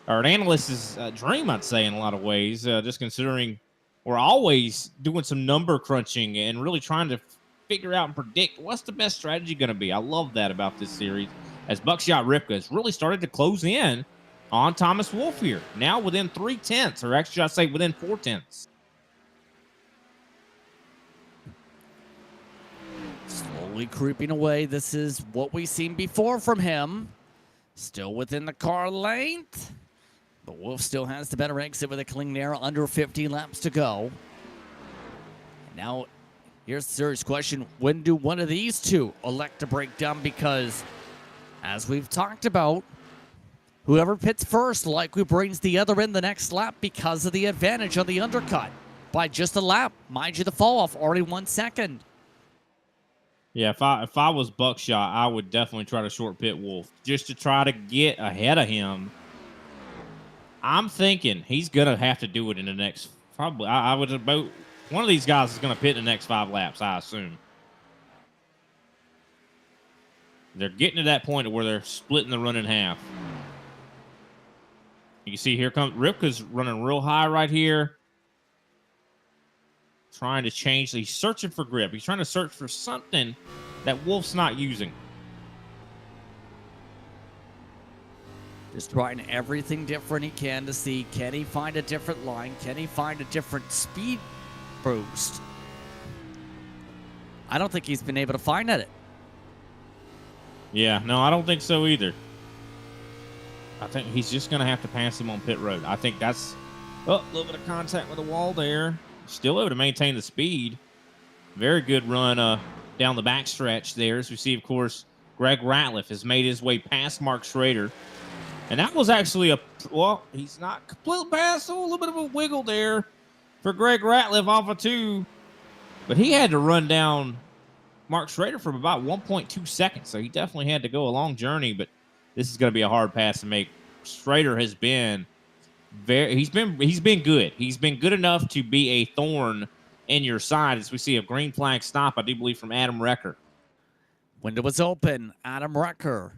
Speaker 2: or an analyst's dream, I'd say, in a lot of ways, just considering we're always doing some number crunching and really trying to figure out and predict what's the best strategy going to be. I love that about this series, as Buckshot Ripka has really started to close in on Thomas Wolfe here, now within 0.3, or actually I'd say within 0.4.
Speaker 1: Slowly creeping away. This is what we've seen before from him. Still within the car length. But Wolfe still has the better exit with a clean air, under 50 laps to go. Now, here's the serious question. When do one of these two elect to break down? Because, as we've talked about, whoever pits first likely brings the other in the next lap because of the advantage on the undercut by just a lap. Mind you, the fall-off already 1 second.
Speaker 2: Yeah, if I was Buckshot, I would definitely try to short pit Wolfe just to try to get ahead of him. I'm thinking he's going to have to do it in the next, probably, I would about, one of these guys is going to pit in the next 5 laps, I assume. They're getting to that point where they're splitting the run in half. You can see here comes, Ripka's running real high right here. Trying to change, he's searching for grip. He's trying to search for something that Wolfe's not using.
Speaker 1: Just trying everything different he can to see, can he find a different line? Can he find a different speed boost? I don't think he's been able to find it.
Speaker 2: Yeah, no, I don't think so either. I think he's just going to have to pass him on pit road. I think that's a little bit of contact with the wall there. Still able to maintain the speed. Very good run down the backstretch there. As we see, of course, Greg Ratliff has made his way past Mark Schrader. And that was actually he's not completely past, so a little bit of a wiggle there for Greg Ratliff off of 2. But he had to run down Mark Schrader from about 1.2 seconds, so he definitely had to go a long journey. But this is going to be a hard pass to make. Schrader has been he's been good. He's been good enough to be a thorn in your side as we see a green flag stop, I do believe, from Adam Recker.
Speaker 1: Window was open. Adam Recker.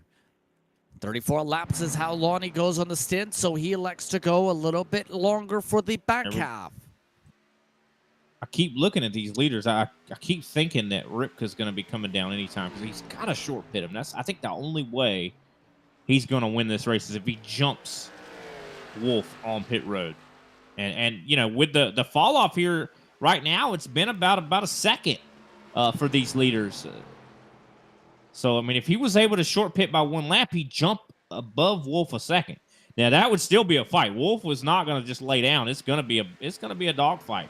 Speaker 1: 34 laps is how long he goes on the stint, so he elects to go a little bit longer for the back half.
Speaker 2: I keep looking at these leaders. I keep thinking that Ripka's going to be coming down anytime because he's got a short pit him. That's, I think, the only way he's going to win this race is if he jumps Wolf on pit road. And you know, with the fall off here right now, it's been about a second for these leaders. So, I mean, if he was able to short pit by 1 lap, he'd jump above Wolf a second. Now, that would still be a fight. Wolf was not going to just lay down. It's going to be a dog fight.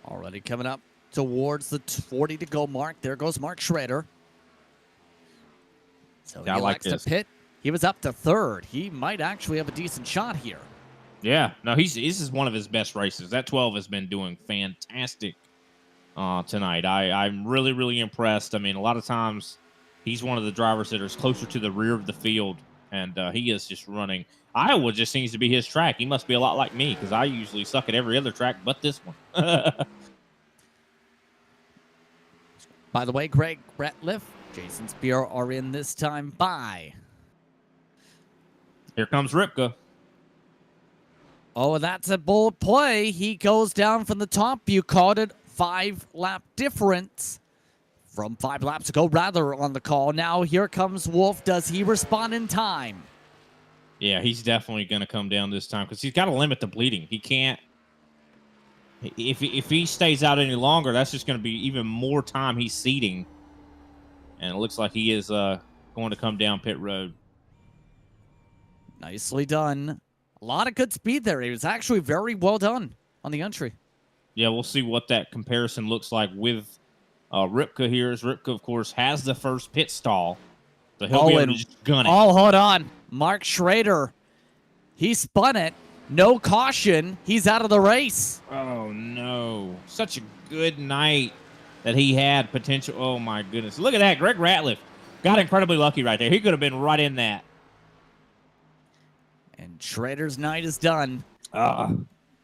Speaker 1: Already coming up towards the 40 to go mark. There goes Mark Schrader. So he likes to pit. He was up to 3rd. He might actually have a decent shot here.
Speaker 2: Yeah. No, this is one of his best races. That 12 has been doing fantastic tonight. I'm really, really impressed. I mean, a lot of times he's one of the drivers that is closer to the rear of the field, and he is just running. Iowa just seems to be his track. He must be a lot like me because I usually suck at every other track but this one.
Speaker 1: By the way, Greg Ratliff, Jason Spear are in this time by.
Speaker 2: Here comes Ripka.
Speaker 1: Oh, that's a bold play. He goes down from the top. You called it 5-lap difference from 5 laps ago, rather, on the call. Now here comes Wolf. Does he respond in time?
Speaker 2: Yeah, he's definitely going to come down this time because he's got to limit the bleeding. He can't. If he stays out any longer, that's just going to be even more time he's seating. And it looks like he is going to come down pit road.
Speaker 1: Nicely done. A lot of good speed there. It was actually very well done on the entry.
Speaker 2: Yeah, we'll see what that comparison looks like with Ripka here. As Ripka, of course, has the first pit stall. So he'll be able to just gun it.
Speaker 1: Oh, hold on. Mark Schrader. He spun it. No caution. He's out of the race.
Speaker 2: Oh, no. Such a good night that he had potential. Oh, my goodness. Look at that. Greg Ratliff got incredibly lucky right there. He could have been right in that.
Speaker 1: And Schrader's night is done.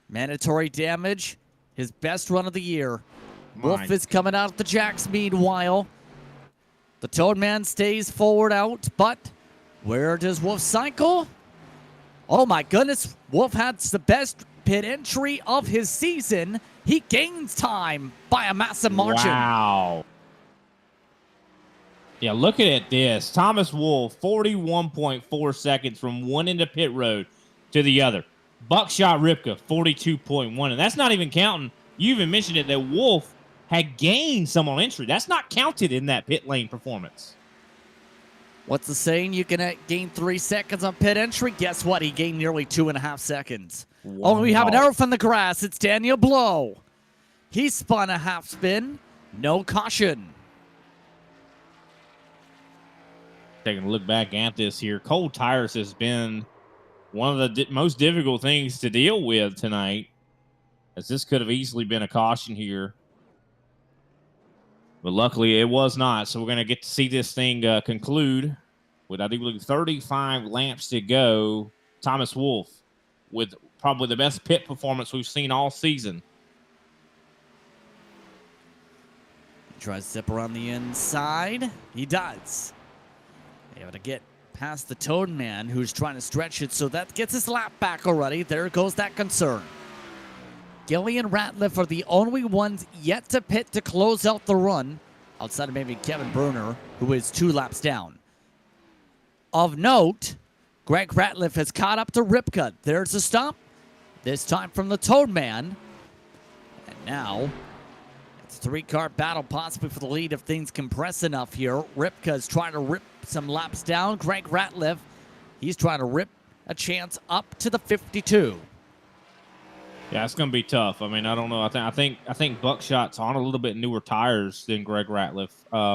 Speaker 1: Mandatory damage. His best run of the year. Wolf is coming out of the jacks meanwhile. The Toad Man stays forward out, but where does Wolf cycle? Oh my goodness. Wolf had the best pit entry of his season. He gains time by a massive margin.
Speaker 2: Wow. Yeah, look at this. Thomas Wolf, 41.4 seconds from one end of pit road to the other. Buckshot Ripka, 42.1. And that's not even counting, you even mentioned it, that Wolf had gained some on entry. That's not counted in that pit lane performance.
Speaker 1: What's the saying? You can gain 3 seconds on pit entry. Guess what? He gained nearly 2.5 seconds.
Speaker 2: Wow.
Speaker 1: Oh, we have an arrow from the grass. It's Daniel Blow. He spun a half spin. No caution.
Speaker 2: Taking a look back at this here, cold tires has been one of the most difficult things to deal with tonight, as this could have easily been a caution here. But luckily, it was not. So we're going to get to see this thing conclude with, I think, 35 laps to go. Thomas Wolf with probably the best pit performance we've seen all season.
Speaker 1: He tries to zip around the inside. He does. Able to get past the Toad Man, who's trying to stretch it, so that gets his lap back already. There goes that concern. Gilly and Ratliff are the only ones yet to pit to close out the run, outside of maybe Kevin Bruner, who is 2 laps down. Of note, Greg Ratliff has caught up to Ripka. There's a stop, this time from the Toad Man. And now, it's a 3-car battle possibly for the lead if things compress enough here. Ripka's trying to rip some laps down. Greg Ratliff, he's trying to rip a chance up to the 52.
Speaker 2: Yeah, it's going to be tough. I mean, I don't know. I think Buckshot's on a little bit newer tires than Greg Ratliff.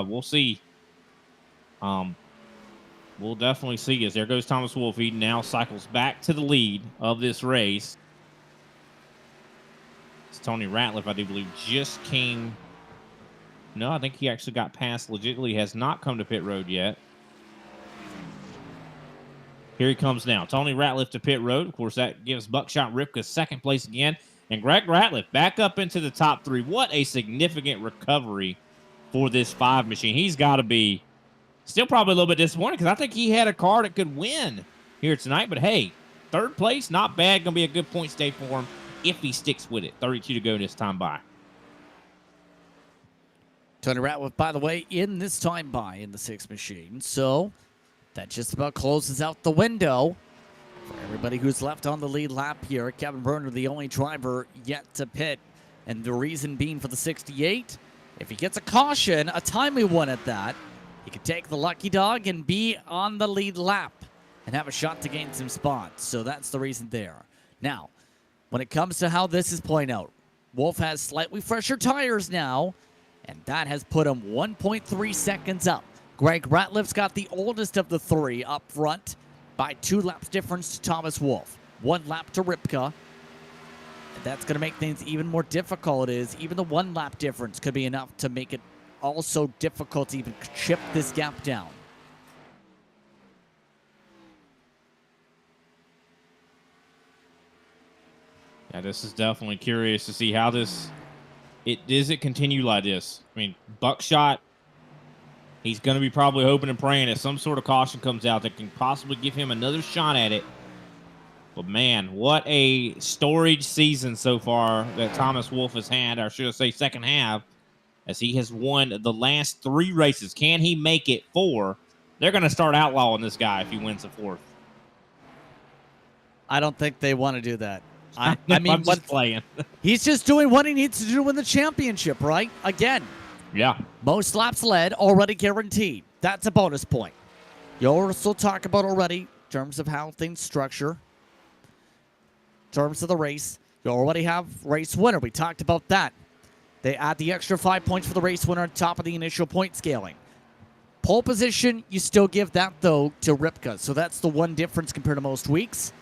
Speaker 2: We'll see. We'll definitely see. As there goes Thomas Wolf. He now cycles back to the lead of this race. It's Tony Ratliff, I do believe, just came. No, I think he actually got past legitimately. Has not come to pit road yet. Here he comes now. Tony Ratliff to pit road. Of course, that gives Buckshot Ripka second place again. And Greg Ratliff back up into the top 3. What a significant recovery for this 5 machine. He's got to be still probably a little bit disappointed because I think he had a car that could win here tonight. But hey, third place, not bad. Going to be a good point stay for him if he sticks with it. 32 to go this time by.
Speaker 1: Tony Ratliff, by the way, in this time by in the 6 machine. So that just about closes out the window for everybody who's left on the lead lap here. Kevin Berner, the only driver yet to pit. And the reason being for the 68, if he gets a caution, a timely one at that, he could take the lucky dog and be on the lead lap and have a shot to gain some spots. So that's the reason there. Now, when it comes to how this is playing out, Wolf has slightly fresher tires now, and that has put him 1.3 seconds up. Greg Ratliff's got the oldest of the 3 up front by 2 laps difference to Thomas Wolf. 1 lap to Ripka. And that's going to make things even more difficult. Even the 1 lap difference could be enough to make it also difficult to even chip this gap down.
Speaker 2: Yeah, this is definitely curious to see how does it continue like this. I mean, Buckshot, he's going to be probably hoping and praying that some sort of caution comes out that can possibly give him another shot at it. But man, what a storage season so far that Thomas Wolf has had, or should I say second half, as he has won the last 3 races. Can he make it 4? They're going to start outlawing this guy if he wins the 4th.
Speaker 1: I don't think they want to do that. I mean,
Speaker 2: I'm just playing.
Speaker 1: He's just doing what he needs to do to win the championship, right? Again,
Speaker 2: Yeah.
Speaker 1: most laps led, already guaranteed. That's a bonus point. You also talk about already in terms of how things structure, in terms of the race. You already have race winner. We talked about that. They add the extra 5 points for the race winner on top of the initial point scaling. Pole position, you still give that, though, to Ripka. So that's the one difference compared to most weeks.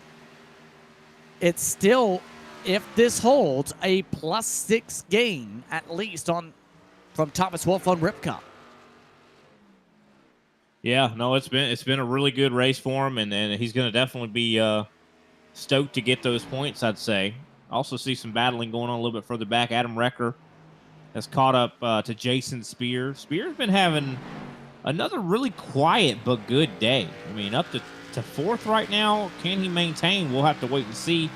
Speaker 1: It's still, if this holds, a +6 gain at least from Thomas Wolf on Ripka.
Speaker 2: Yeah, no, it's been a really good race for him, and he's going to definitely be stoked to get those points, I'd say. Also see some battling going on a little bit further back. Adam Recker has caught up to Jason Spear. Spear's been having another really quiet but good day. I mean, up to 4th right now. Can he maintain? We'll have to wait and see.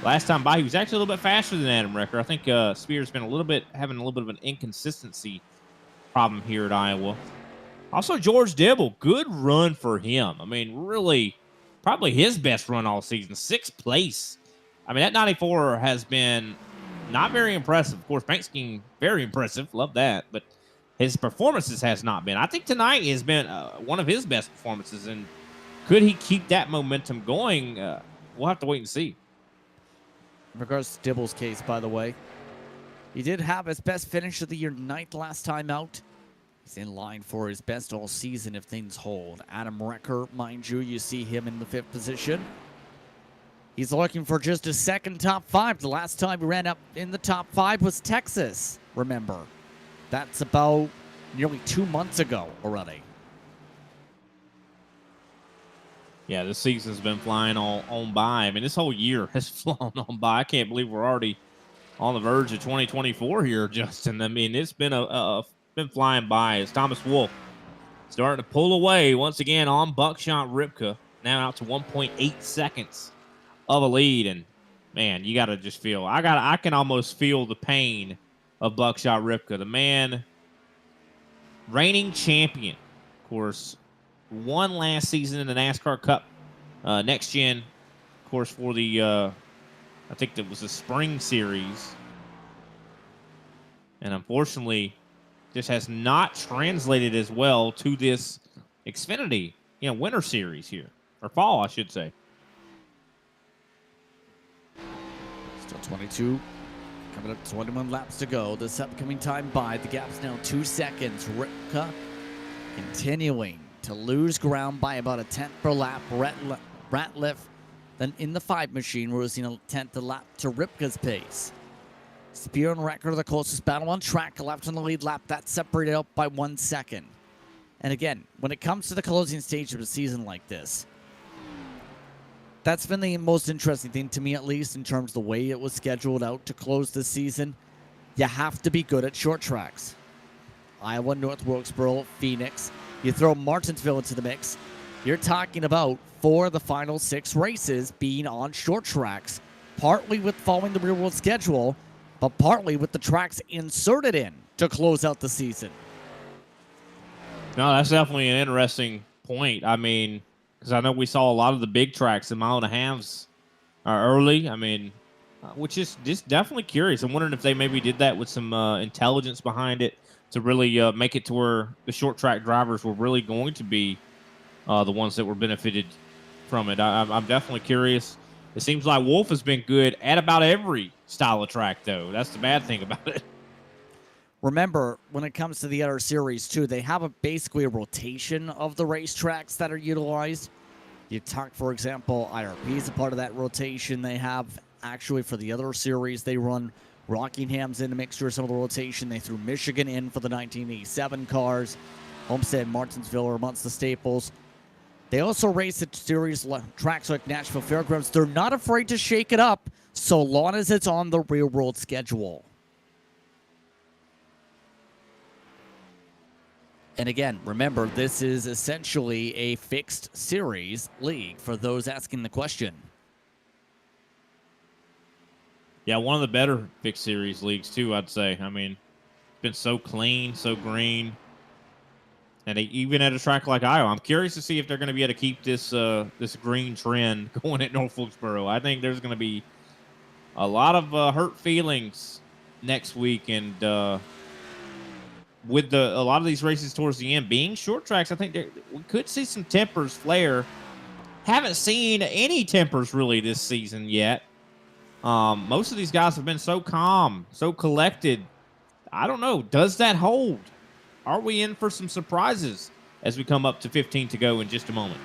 Speaker 2: Last time by, he was actually a little bit faster than Adam Recker. I think Spear's been having a little bit of an inconsistency problem here at Iowa. Also, George Dibble, good run for him. I mean, really, probably his best run all season. 6th place. I mean, that 94 has been not very impressive. Of course, Banks King, very impressive. Love that. But his performances has not been. I think tonight has been one of his best performances, and could he keep that momentum going? We'll have to wait and see.
Speaker 1: In regards to Dibble's case, by the way, he did have his best finish of the year 9th last time out. He's in line for his best all season if things hold. Adam Recker, mind you see him in the 5th position. He's looking for just a second top 5. The last time he ran up in the top 5 was Texas, remember. That's about nearly 2 months ago already.
Speaker 2: Yeah, this season's been flying on by. I mean, this whole year has flown on by. I can't believe we're already on the verge of 2024 here, Justin. I mean, it's been been flying by. It's Thomas Wolf starting to pull away once again on Buckshot Ripka. Now out to 1.8 seconds of a lead, and man, you got to just feel. I can almost feel the pain of Buckshot Ripka, the man, reigning champion, of course. Won last season in the NASCAR Cup Next Gen, of course, for the, I think that was the Spring Series. And unfortunately, this has not translated as well to this Xfinity, Winter Series here. Or Fall, I should say.
Speaker 1: Still 22. Coming up 21 laps to go. This upcoming time by. The gap's now 2 seconds. Ripka continuing to lose ground by about a 10th per lap. Ratliff then in the 5 machine, losing a 10th a lap to Ripka's pace. Spear and Recker the closest battle on track. Left on the lead lap. That's separated out by 1 second. And again, when it comes to the closing stage of a season like this, That's been the most interesting thing to me, at least in terms of the way it was scheduled out to close this season. You have to be good at short tracks. Iowa, North Wilkesboro, Phoenix. You throw Martinsville into the mix. You're talking about 4 of the final 6 races being on short tracks, partly with following the real-world schedule, but partly with the tracks inserted in to close out the season.
Speaker 2: No, that's definitely an interesting point. I mean, because I know we saw a lot of the big tracks, the mile and a halves, early. I mean, which is just definitely curious. I'm wondering if they maybe did that with some intelligence behind it to really make it to where the short track drivers were really going to be the ones that were benefited from it. I'm definitely curious. It seems like Wolf has been good at about every style of track, though. That's the bad thing about it.
Speaker 1: Remember, when it comes to the other series, too, they have basically a rotation of the racetracks that are utilized. You talk, for example, IRP is a part of that rotation. They have, actually, for the other series, they run Rockingham's in a mixture of some of the rotation. They threw Michigan in for the 1987 cars. Homestead and Martinsville are amongst the staples. They also race at series tracks like Nashville Fairgrounds. They're not afraid to shake it up so long as it's on the real-world schedule. And again, remember, this is essentially a fixed series league for those asking the question.
Speaker 2: Yeah, one of the better fixed series leagues, too, I'd say. I mean, it's been so clean, so green. And even at a track like Iowa, I'm curious to see if they're going to be able to keep this this green trend going at North Wilkesboro. I think there's going to be a lot of hurt feelings next week. And with a lot of these races towards the end being short tracks, I think we could see some tempers flare. Haven't seen any tempers really this season yet. Most of these guys have been so calm, so collected. I don't know. Does that hold? Are we in for some surprises as we come up to 15 to go in just a moment?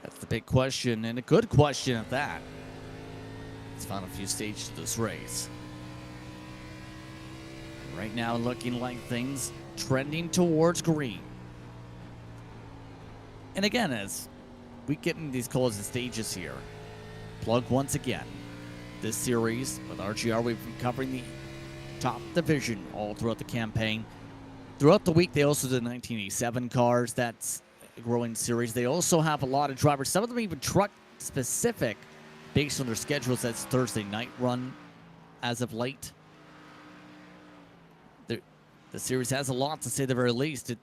Speaker 1: That's the big question, and a good question at that. Let's find a few stages of this race. Right now, looking like things trending towards green. And again, as we get into these closing stages here, plug once again. This series with RGR, we've been covering the top division all throughout the campaign. Throughout the week, they also did 1987 cars. That's a growing series. They also have a lot of drivers, some of them even truck specific, based on their schedules. That's Thursday night run as of late. The series has a lot to say, at the very least.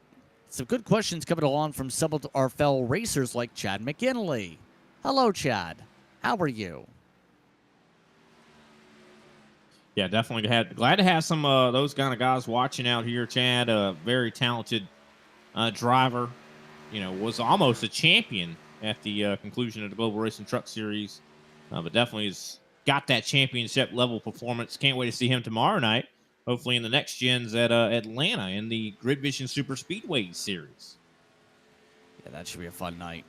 Speaker 1: Some good questions coming along from some of our fellow racers like Chad McGinley. Hello, Chad. How are you?
Speaker 2: Yeah, definitely glad to have some those kind of guys watching out here. Chad, a very talented driver, was almost a champion at the conclusion of the Global Racing Truck Series, but definitely has got that championship level performance. Can't wait to see him tomorrow night. Hopefully in the next gens at Atlanta in the Grid Vision Super Speedway Series.
Speaker 1: Yeah, that should be a fun night.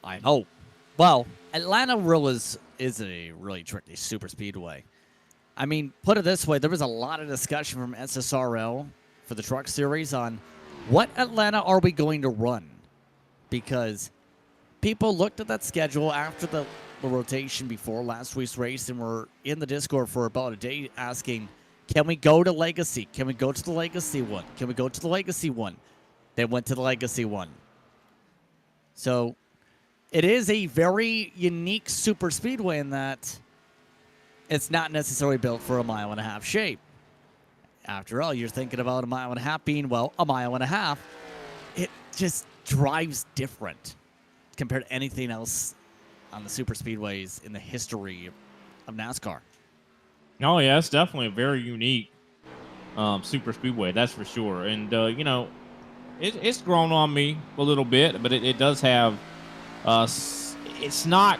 Speaker 1: I hope. Well, Atlanta is a really tricky super speedway. I mean, put it this way, there was a lot of discussion from SSRL for the truck series on what Atlanta are we going to run? Because people looked at that schedule after the rotation before last week's race and were in the Discord for about a day asking, can we go to Legacy? Can we go to the Legacy one? Can we go to the Legacy one? They went to the Legacy one. So it is a very unique super speedway in that it's not necessarily built for a 1.5 mile shape. After all, you're thinking about a 1.5 mile being, well, a 1.5 mile. It just drives different compared to anything else on the super speedways in the history of NASCAR.
Speaker 2: Oh, yeah, it's definitely a very unique super speedway, that's for sure. And, it's grown on me a little bit, but it does have, it's not,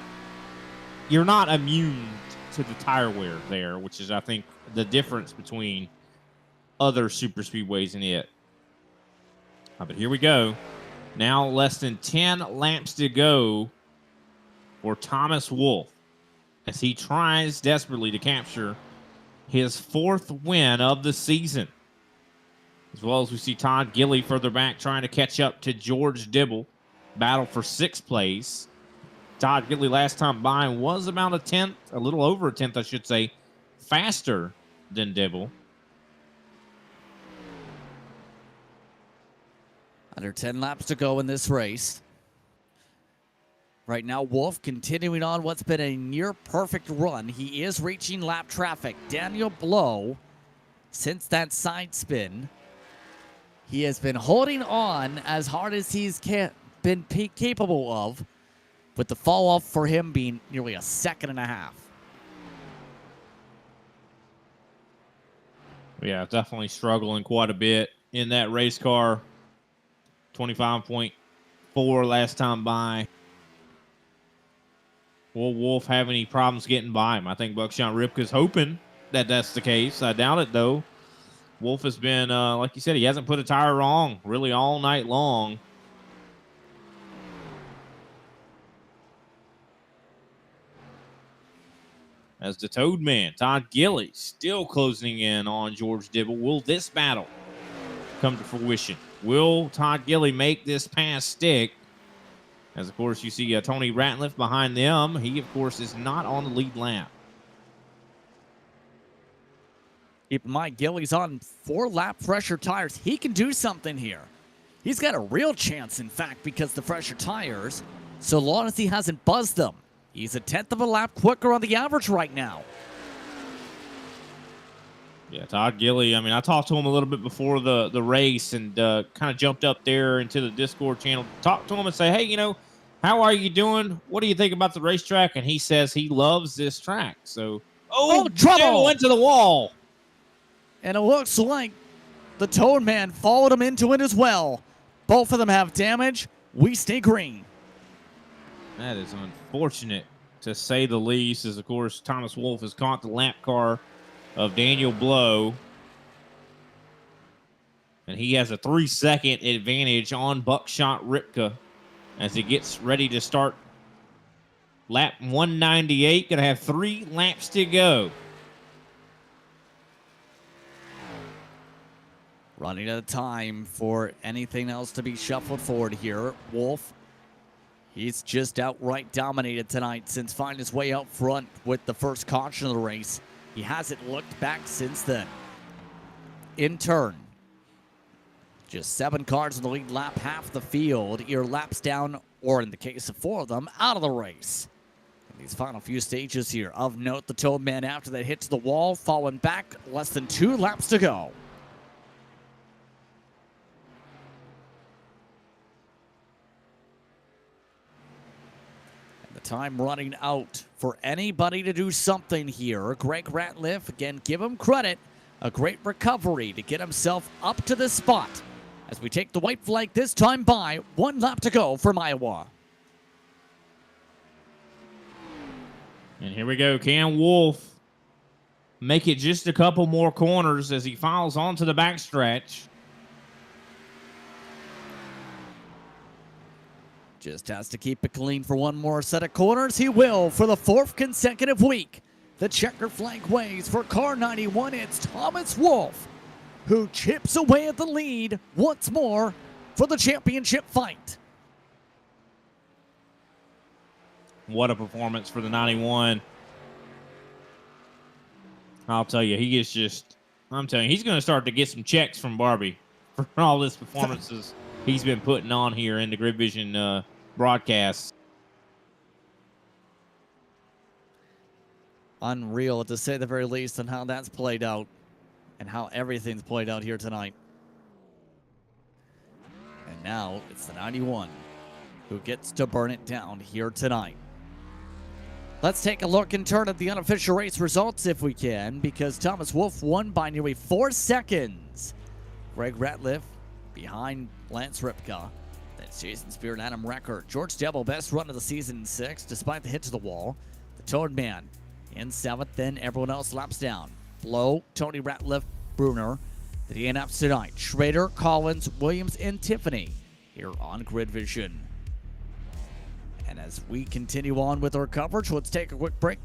Speaker 2: you're not immune to the tire wear there, which is, I think, the difference between other super speedways and it. But here we go. Now less than 10 laps to go for Thomas Wolfe as he tries desperately to capture his 4th win of the season. As well as we see Todd Gilly further back trying to catch up to George Dibble. battle for 6th place. Todd Gilly last time by was about a 10th, a little over a 10th, I should say, faster than Dibble.
Speaker 1: Under 10 laps to go in this race. Right now, Wolf continuing on what's been a near-perfect run. He is reaching lap traffic. Daniel Blow, since that side spin, he has been holding on as hard as he's been capable of, with the fall-off for him being nearly a second and a half.
Speaker 2: Yeah, definitely struggling quite a bit in that race car. 25.4 last time by. Will Wolf have any problems getting by him? I think Buckshot Ripka's hoping that that's the case. I doubt it, though. Wolf has been, like you said, he hasn't put a tire wrong really all night long. As the Toad Man, Todd Gilly, still closing in on George Dibble. Will this battle come to fruition? Will Todd Gilly make this pass stick? As, of course, you see Tony Ratliff behind them. He, of course, is not on the lead lap.
Speaker 1: Keep in mind, Gilly's on 4-lap fresher tires. He can do something here. He's got a real chance, in fact, because the fresher tires, so long as he hasn't buzzed them. He's a 10th of a lap quicker on the average right now.
Speaker 2: Yeah, Todd Gilly, I mean, I talked to him a little bit before the race and kind of jumped up there into the Discord channel, talked to him and say, hey, you know, how are you doing? What do you think about the racetrack? And he says he loves this track. So,
Speaker 1: trouble!
Speaker 2: Went to the wall.
Speaker 1: And it looks like the Toad Man followed him into it as well. Both of them have damage. We stay green.
Speaker 2: That is unfortunate, to say the least, as, of course, Thomas Wolf has caught the lap car of Daniel Blow. And he has a 3-second advantage on Buckshot Ripka as he gets ready to start lap 198. Going to have 3 laps to go.
Speaker 1: Running out of time for anything else to be shuffled forward here. Wolf, he's just outright dominated tonight since finding his way out front with the first caution of the race. He hasn't looked back since then. In turn, just 7 cars in the lead lap, half the field, either laps down, or in the case of 4 of them, out of the race. In these final few stages here, of note, the Toad Man, after that hit to the wall, falling back, less than 2 laps to go. Time running out for anybody to do something here. Greg Ratliff, again, give him credit. A great recovery to get himself up to this spot as we take the white flag this time by. 1 lap to go from Iowa.
Speaker 2: And here we go. Can Wolf make it just a couple more corners as he files onto the backstretch?
Speaker 1: Just has to keep it clean for 1 more set of corners. He will for the 4th consecutive week. The checker flag waves for car 91. It's Thomas Wolf, who chips away at the lead once more for the championship fight.
Speaker 2: What a performance for the 91. I'll tell you, he is just, I'm telling you, he's going to start to get some checks from Barbie for all his performances he's been putting on here in the Grid Vision broadcasts.
Speaker 1: Unreal, to say the very least, on how that's played out and how everything's played out here tonight. And now it's the 91 who gets to burn it down here tonight. Let's take a look in turn at the unofficial race results if we can, because Thomas Wolf won by nearly 4 seconds. Greg Ratliff behind Lance Ripka. That's Jason Spear and Adam Recker. George Dibble, best run of the season in 6th, despite the hit to the wall. The Toad Man in 7th, then everyone else laps down. Blow, Tony Ratliff, Bruner. The DNFs tonight: Schrader, Collins, Williams, and Tiffany here on Grid Vision. And as we continue on with our coverage, let's take a quick break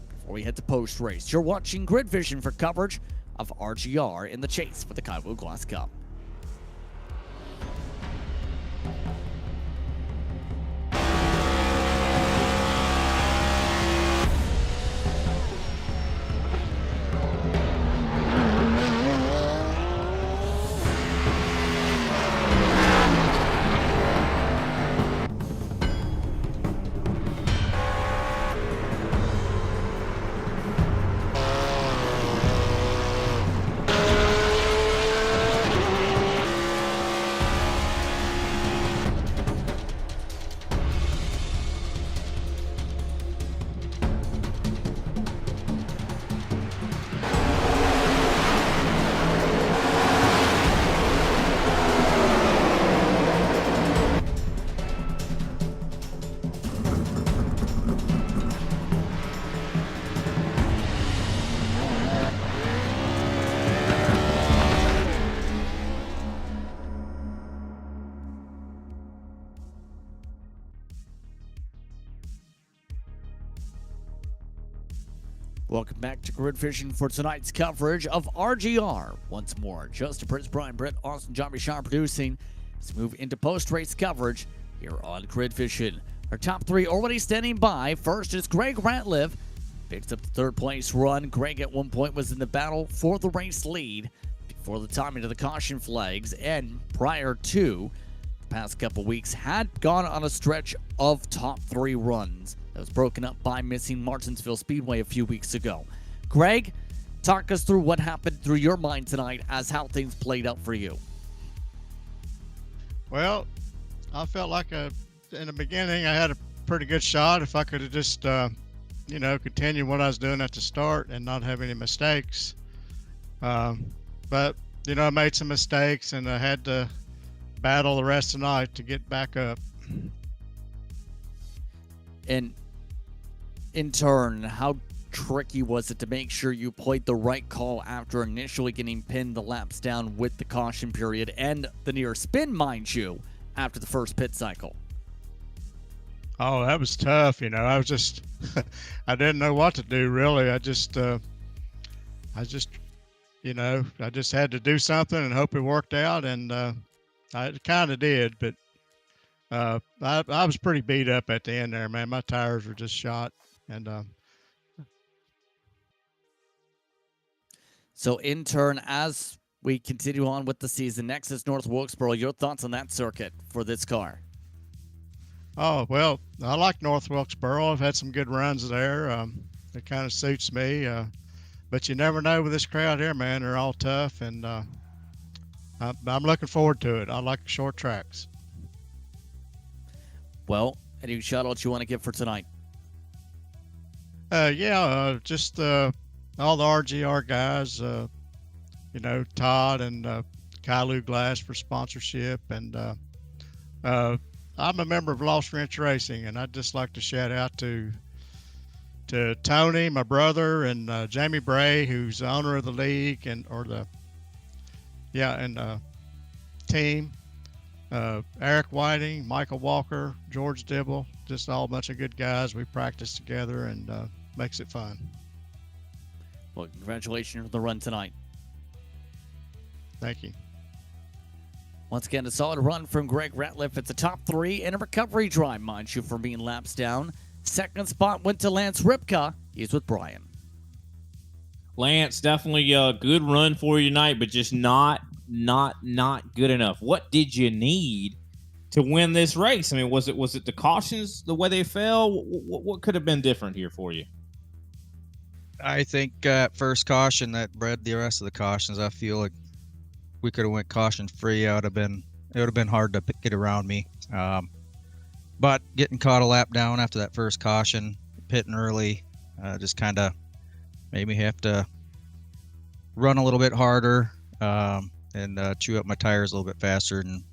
Speaker 1: before we head to post-race. You're watching Grid Vision for coverage of RGR in the chase for the Kaiwu Glass Cup. Welcome back to Grid Fishing for tonight's coverage of RGR. Once more, Justin Prince, Brian Britt, Austin, John Bishar producing. Let's move into post-race coverage here on Grid Fishing. Our top three already standing by. First is Greg Ratliff. Picks up the third place run. Greg at one point was in the battle for the race lead before the timing of the caution flags, and prior to the past couple weeks had gone on a stretch of top three runs that was broken up by missing Martinsville Speedway a few weeks ago. Greg, talk us through what happened through your mind tonight as how things played out for you.
Speaker 4: Well, I felt like in the beginning I had a pretty good shot if I could have just, continue what I was doing at the start and not have any mistakes. But, I made some mistakes and I had to battle the rest of the night to get back up.
Speaker 1: And in turn, how tricky was it to make sure you played the right call after initially getting pinned the laps down with the caution period and the near spin, mind you, after the first pit cycle?
Speaker 4: Oh, that was tough. I was just, I didn't know what to do really. I just had to do something and hope it worked out. And I kind of did, but I was pretty beat up at the end there, man. My tires were just shot. And
Speaker 1: so in turn, as we continue on with the season, next is North Wilkesboro. Your thoughts on that circuit for this car?
Speaker 4: Oh, well, I like North Wilkesboro. I've had some good runs there. It kind of suits me. But you never know with this crowd here, man. They're all tough, and I'm looking forward to it. I like short tracks.
Speaker 1: Well, any shout outs you want to give for tonight?
Speaker 4: Just all the RGR guys, Todd and Kailu Glass for sponsorship. And I'm a member of Lost Wrench Racing, and I'd just like to shout out to Tony, my brother, and Jamie Bray, who's the owner of the league and team. Eric Whiting, Michael Walker, George Dibble, just all a bunch of good guys. We practice together and makes it fun.
Speaker 1: Well, congratulations on the run tonight.
Speaker 4: Thank you.
Speaker 1: Once again, a solid run from Greg Ratliff. It's a top three and a recovery drive, mind you, for being laps down. Second spot went to Lance Ripka. He's with Brian.
Speaker 2: Lance, definitely a good run for you tonight, but just not good enough. What did you need to win this race? I mean, was it the cautions, the way they fell? What could have been different here for you?
Speaker 5: I think first caution that bred the rest of the cautions. I feel like we could have went caution free. It would have been hard to get around me. But getting caught a lap down after that first caution, pitting early, just kind of made me have to run a little bit harder and chew up my tires a little bit faster than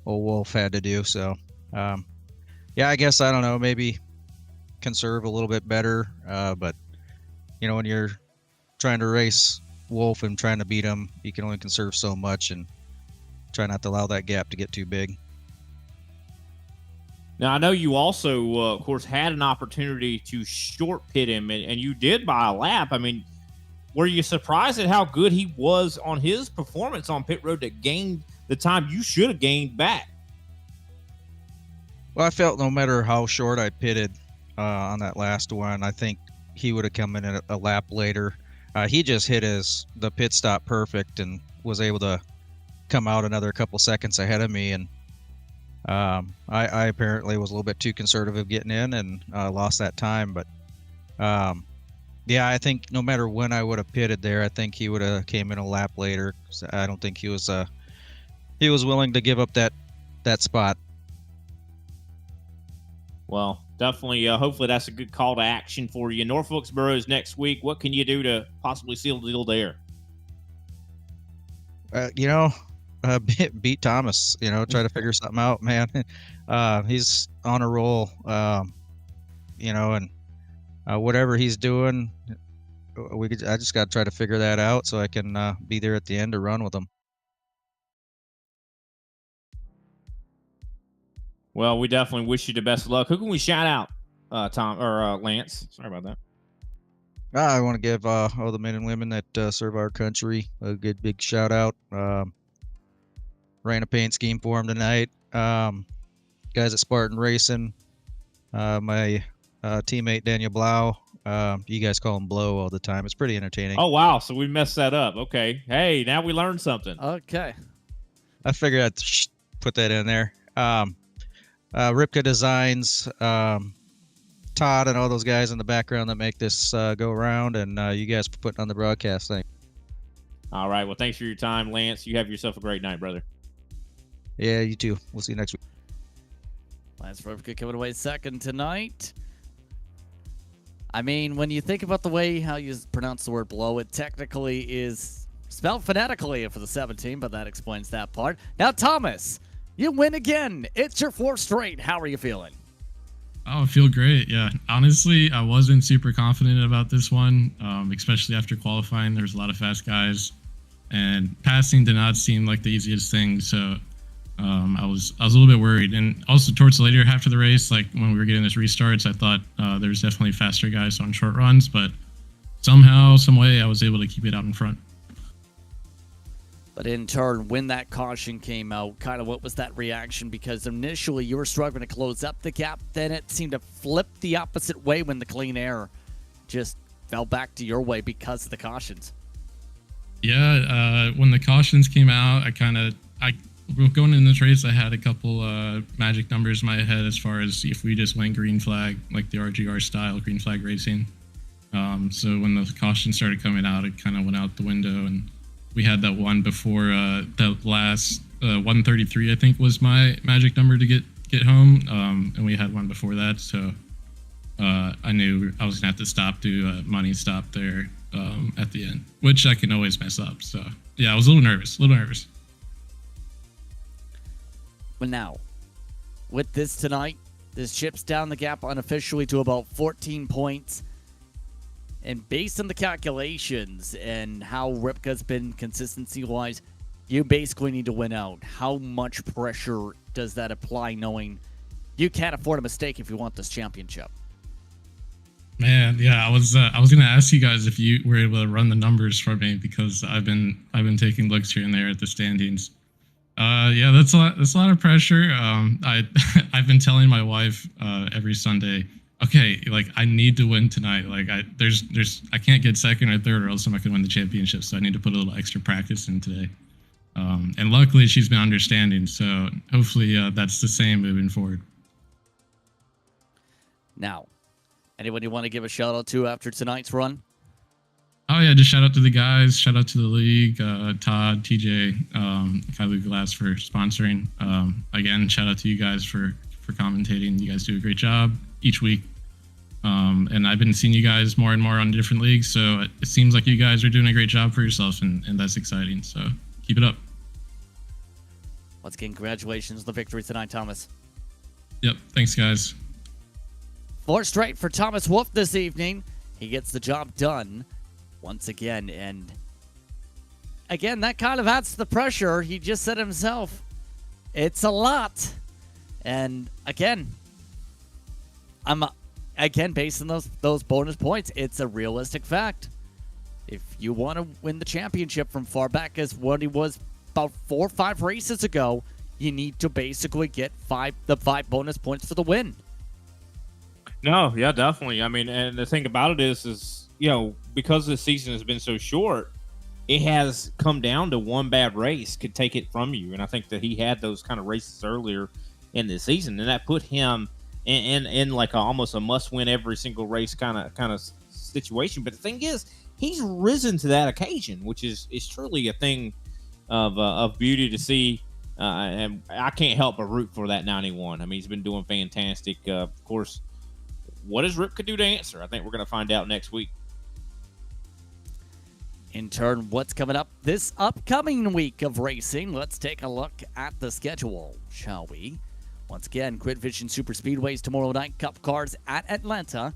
Speaker 5: old Wolf had to do. So, I guess, I don't know, maybe conserve a little bit better. But, when you're trying to race Wolf and trying to beat him, you can only conserve so much and try not to allow that gap to get too big.
Speaker 2: Now, I know you also, of course, had an opportunity to short pit him, and you did by a lap. I mean, were you surprised at how good he was on his performance on pit road that gained the time you should have gained back?
Speaker 5: Well, I felt no matter how short I pitted on that last one, I think he would have come in a lap later. He just hit the pit stop perfect and was able to come out another couple seconds ahead of me. And I apparently was a little bit too conservative getting in and lost that time. But I think no matter when I would have pitted there, I think he would have came in a lap later. I don't think he was willing to give up that spot.
Speaker 2: Well, definitely. Hopefully, that's a good call to action for you. North Wilkesboro is next week. What can you do to possibly seal the deal there?
Speaker 5: Beat Thomas. Try to figure something out, man. He's on a roll. And whatever he's doing, I just got to try to figure that out so I can be there at the end to run with him.
Speaker 2: Well, we definitely wish you the best of luck. Who can we shout out, Tom or Lance? Sorry about that.
Speaker 5: I want to give all the men and women that serve our country a good big shout out. Ran a paint scheme for them tonight. Guys at Spartan Racing, my teammate Daniel Blau. You guys call him Blow all the time. It's pretty entertaining.
Speaker 2: Oh, wow. So we messed that up. Okay. Hey, now we learned something.
Speaker 1: Okay.
Speaker 5: I figured I'd put that in there. Ripka Designs, Todd, and all those guys in the background that make this go around, and you guys for putting on the broadcast thing.
Speaker 2: All right. Well, thanks for your time, Lance. You have yourself a great night, brother.
Speaker 5: Yeah, you too. We'll see you next week.
Speaker 1: Lance Ripka coming away second tonight. I mean, when you think about the way how you pronounce the word blow, it technically is spelled phonetically for the 17, but that explains that part. Now, Thomas, you win again. It's your 4th straight. How are you feeling?
Speaker 6: Oh, I feel great. Yeah. Honestly, I wasn't super confident about this one, especially after qualifying. There was a lot of fast guys, and passing did not seem like the easiest thing. So I was a little bit worried. And also towards the later half of the race, like when we were getting this restarts, I thought there was definitely faster guys on short runs, but somehow, some way, I was able to keep it out in front.
Speaker 1: But in turn, when that caution came out, kind of what was that reaction? Because initially you were struggling to close up the gap. Then it seemed to flip the opposite way when the clean air just fell back to your way because of the cautions.
Speaker 6: Yeah, when the cautions came out, going in this race, I had a couple magic numbers in my head as far as if we just went green flag, like the RGR style, green flag racing. So when the caution started coming out, it kind of went out the window, and we had that one before that last 133, I think, was my magic number to get home, and we had one before that. So I knew I was gonna have to do a money stop there at the end, which I can always mess up. So yeah, I was a little nervous.
Speaker 1: But now, with this tonight, this chips down the gap unofficially to about 14 points. And based on the calculations and how Ripka's been consistency-wise, you basically need to win out. How much pressure does that apply, knowing you can't afford a mistake if you want this championship?
Speaker 6: Man, yeah, I was gonna ask you guys if you were able to run the numbers for me, because I've been taking looks here and there at the standings. Yeah, that's a lot of pressure. I've been telling my wife every Sunday, okay, like I need to win tonight. Like I can't get second or third, or else I'm not gonna win the championship. So I need to put a little extra practice in today. And luckily she's been understanding. So hopefully that's the same moving forward.
Speaker 1: Now, anyone you want to give a shout out to after tonight's run?
Speaker 6: Oh yeah, just shout out to the guys, shout out to the league, Todd, TJ, Kylu Glass for sponsoring. Again, shout out to you guys for commentating. You guys do a great job each week. And I've been seeing you guys more and more on different leagues, so it seems like you guys are doing a great job for yourself, and that's exciting. So keep it up.
Speaker 1: Once again, congratulations on the victory tonight, Thomas.
Speaker 6: Yep, thanks guys.
Speaker 1: 4 straight for Thomas Wolf this evening. He gets the job done once again, and again, that kind of adds to the pressure. He just said himself, it's a lot. And again, based on those bonus points, it's a realistic fact. If you want to win the championship from far back as what he was about 4 or 5 races ago, you need to basically get the 5 bonus points for the win.
Speaker 2: No, yeah, definitely. I mean, and the thing about it is because the season has been so short, it has come down to one bad race could take it from you. And I think that he had those kind of races earlier in the season, and that put him in like almost a must-win every single race kind of situation. But the thing is, he's risen to that occasion, which is truly a thing of beauty to see. And I can't help but root for that 91. I mean, he's been doing fantastic. Of course, what does Ripka do to answer? I think we're going to find out next week.
Speaker 1: In turn, what's coming up this upcoming week of racing? Let's take a look at the schedule, shall we? Once again, Grid Vision Super Speedways tomorrow night, Cup Cars at Atlanta.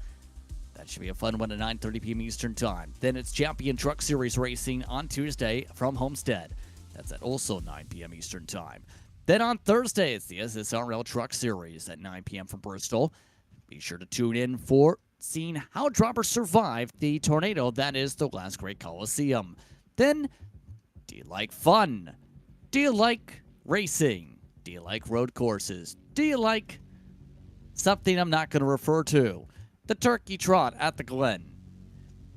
Speaker 1: That should be a fun one at 9:30 p.m. Eastern Time. Then it's Champion Truck Series racing on Tuesday from Homestead. That's at also 9 p.m. Eastern Time. Then on Thursday, it's the SSRL Truck Series at 9 p.m. from Bristol. Be sure to tune in for seeing how drivers survived the tornado that is the last great Coliseum. Then, do you like fun? Do you like racing? Do you like road courses? Do you like something I'm not going to refer to? The Turkey Trot at the Glen.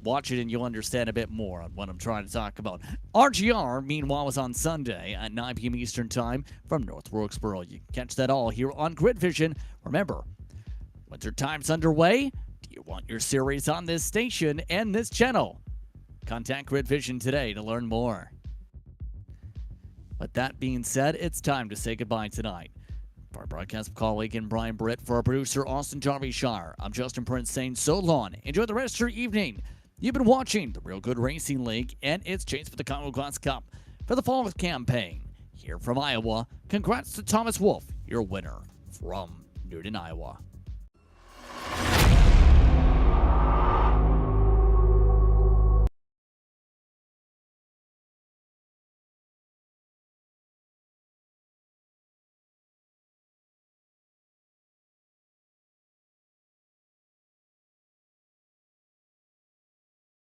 Speaker 1: Watch it and you'll understand a bit more on what I'm trying to talk about. RGR, meanwhile, was on Sunday at 9 p.m. Eastern Time from North Wilkesboro. You can catch that all here on Grid Vision. Remember, winter time's underway. Do you want your series on this station and this channel? Contact Grid Vision today to learn more. With that being said, it's time to say goodbye tonight. For our broadcast colleague and Brian Britt, for our producer Austin Jarvie Shire, I'm Justin Prince saying so long. Enjoy the rest of your evening. You've been watching the Real Good Racing League and its chase for the Congo Glass Cup for the fall campaign. Here from Iowa, congrats to Thomas Wolf, your winner from Newton, Iowa.